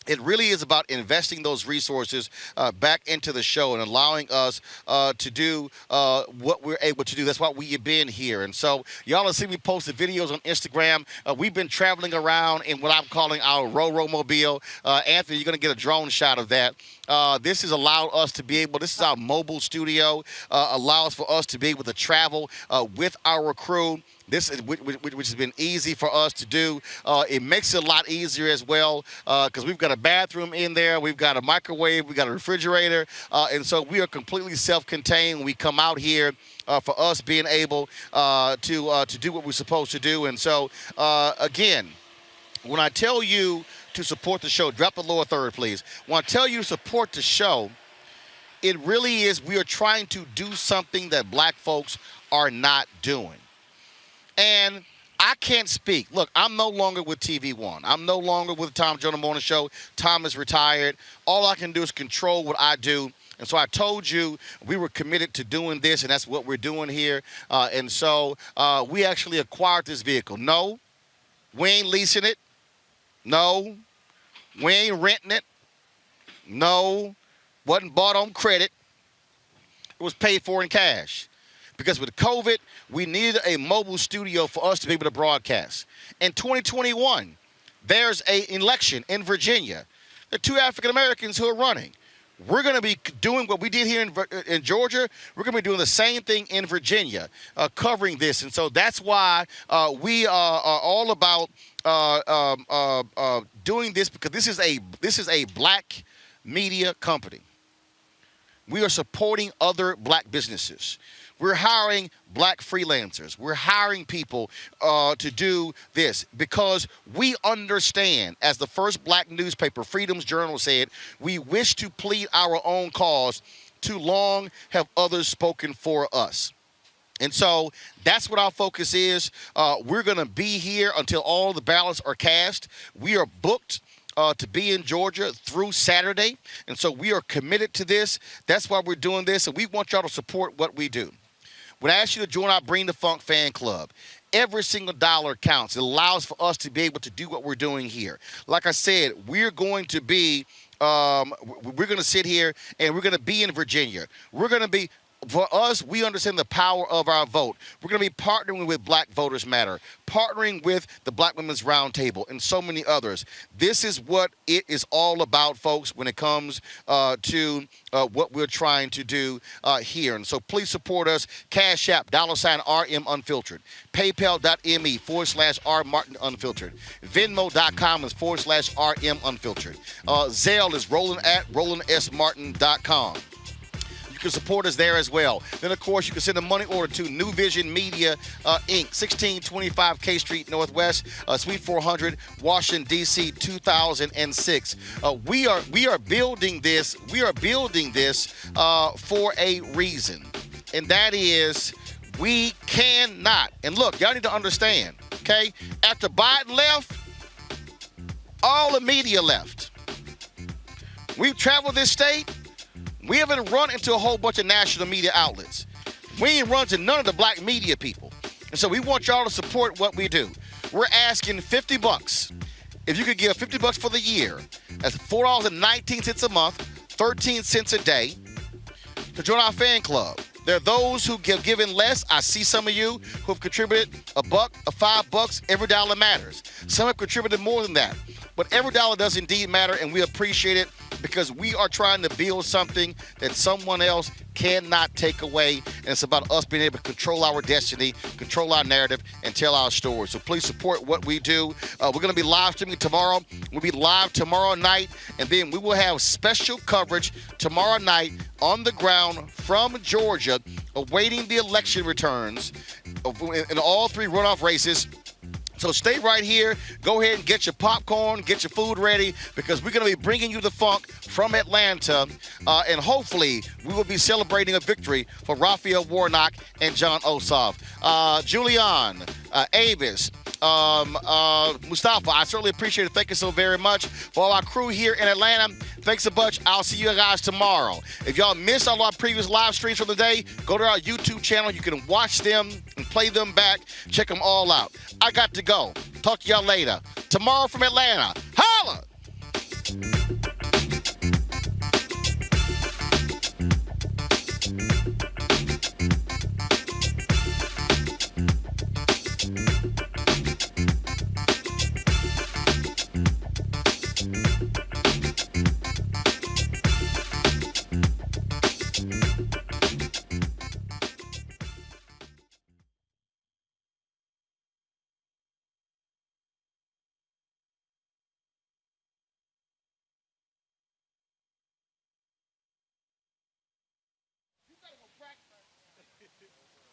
it really is about investing those resources back into the show and allowing us to do what we're able to do. That's why we have been here. And so y'all have seen me post the videos on Instagram. We've been traveling around in what I'm calling our Roro Mobile. Anthony, you're going to get a drone shot of that. This has allowed us to be able, this is our mobile studio, allows for us to be able to travel with our crew. This is which has been easy for us to do. It makes it a lot easier as well because we've got a bathroom in there, we've got a microwave, we've got a refrigerator, and so we are completely self-contained when we come out here. For us being able to do what we're supposed to do. And so again, when I tell you to support the show, drop the lower third, please. When I tell you to support the show, it really is, we are trying to do something that black folks are not doing. And I can't speak. Look, I'm no longer with TV One. I'm no longer with the Tom Jones Morning Show. Tom is retired. All I can do is control what I do. And so I told you we were committed to doing this, and that's what we're doing here. And so we actually acquired this vehicle. No, we ain't leasing it. No, we ain't renting it. No, wasn't bought on credit. It was paid for in cash. Because with COVID, we needed a mobile studio for us to be able to broadcast. In 2021, there's an election in Virginia. There are 2 African Americans who are running. We're going to be doing what we did here in Georgia. We're going to be doing the same thing in Virginia, covering this. And so that's why we are all about doing this, because this is a black media company. We are supporting other black businesses. We're hiring black freelancers. We're hiring people to do this because we understand, as the first black newspaper, Freedom's Journal, said, we wish to plead our own cause. Too long have others spoken for us. And so that's what our focus is. We're going to be here until all the ballots are cast. We are booked to be in Georgia through Saturday. And so we are committed to this. That's why we're doing this. And we want y'all to support what we do. When I ask you to join our Bring the Funk fan club, every single dollar counts. It allows for us to be able to do what we're doing here. Like I said, we're going to be, we're going to sit here and we're going to be in Virginia. We're going to be, for us, we understand the power of our vote. We're going to be partnering with Black Voters Matter, partnering with the Black Women's Roundtable, and so many others. This is what it is all about, folks, when it comes to what we're trying to do here. And so please support us. Cash App, $RM Unfiltered. PayPal.me/R Martin Unfiltered. Venmo.com is /RM Unfiltered. Zelle is Roland@RolandSMartin.com. You can support us there as well. Then, of course, you can send a money order to New Vision Media, Inc., 1625 K Street Northwest, Suite 400, Washington, D.C., 2006. We are building this. We are building this for a reason, and that is we cannot. And look, y'all need to understand, okay? After Biden left, all the media left. We've traveled this state. We haven't run into a whole bunch of national media outlets. We ain't run to none of the black media people. And so we want y'all to support what we do. We're asking $50. If you could give $50 for the year, that's $4.19 a month, 13 cents a day, to join our fan club. There are those who have given less. I see some of you who have contributed $1, $5. Every dollar matters. Some have contributed more than that. But every dollar does indeed matter, and we appreciate it because we are trying to build something that someone else cannot take away. And it's about us being able to control our destiny, control our narrative, and tell our story. So please support what we do. We're going to be live streaming tomorrow. We'll be live tomorrow night, and then we will have special coverage tomorrow night on the ground from Georgia, awaiting the election returns in all 3 runoff races. So stay right here. Go ahead and get your popcorn, get your food ready, because we're going to be bringing you the funk from Atlanta. And hopefully we will be celebrating a victory for Raphael Warnock and John Ossoff. Julian, Avis, Mustafa, I certainly appreciate it. Thank you so very much. For all our crew here in Atlanta, thanks a bunch. I'll see you guys tomorrow. If y'all missed all our previous live streams from the day, go to our YouTube channel. You can watch them and play them back. Check them all out. I got to go. Talk to y'all later. Tomorrow from Atlanta. Holla!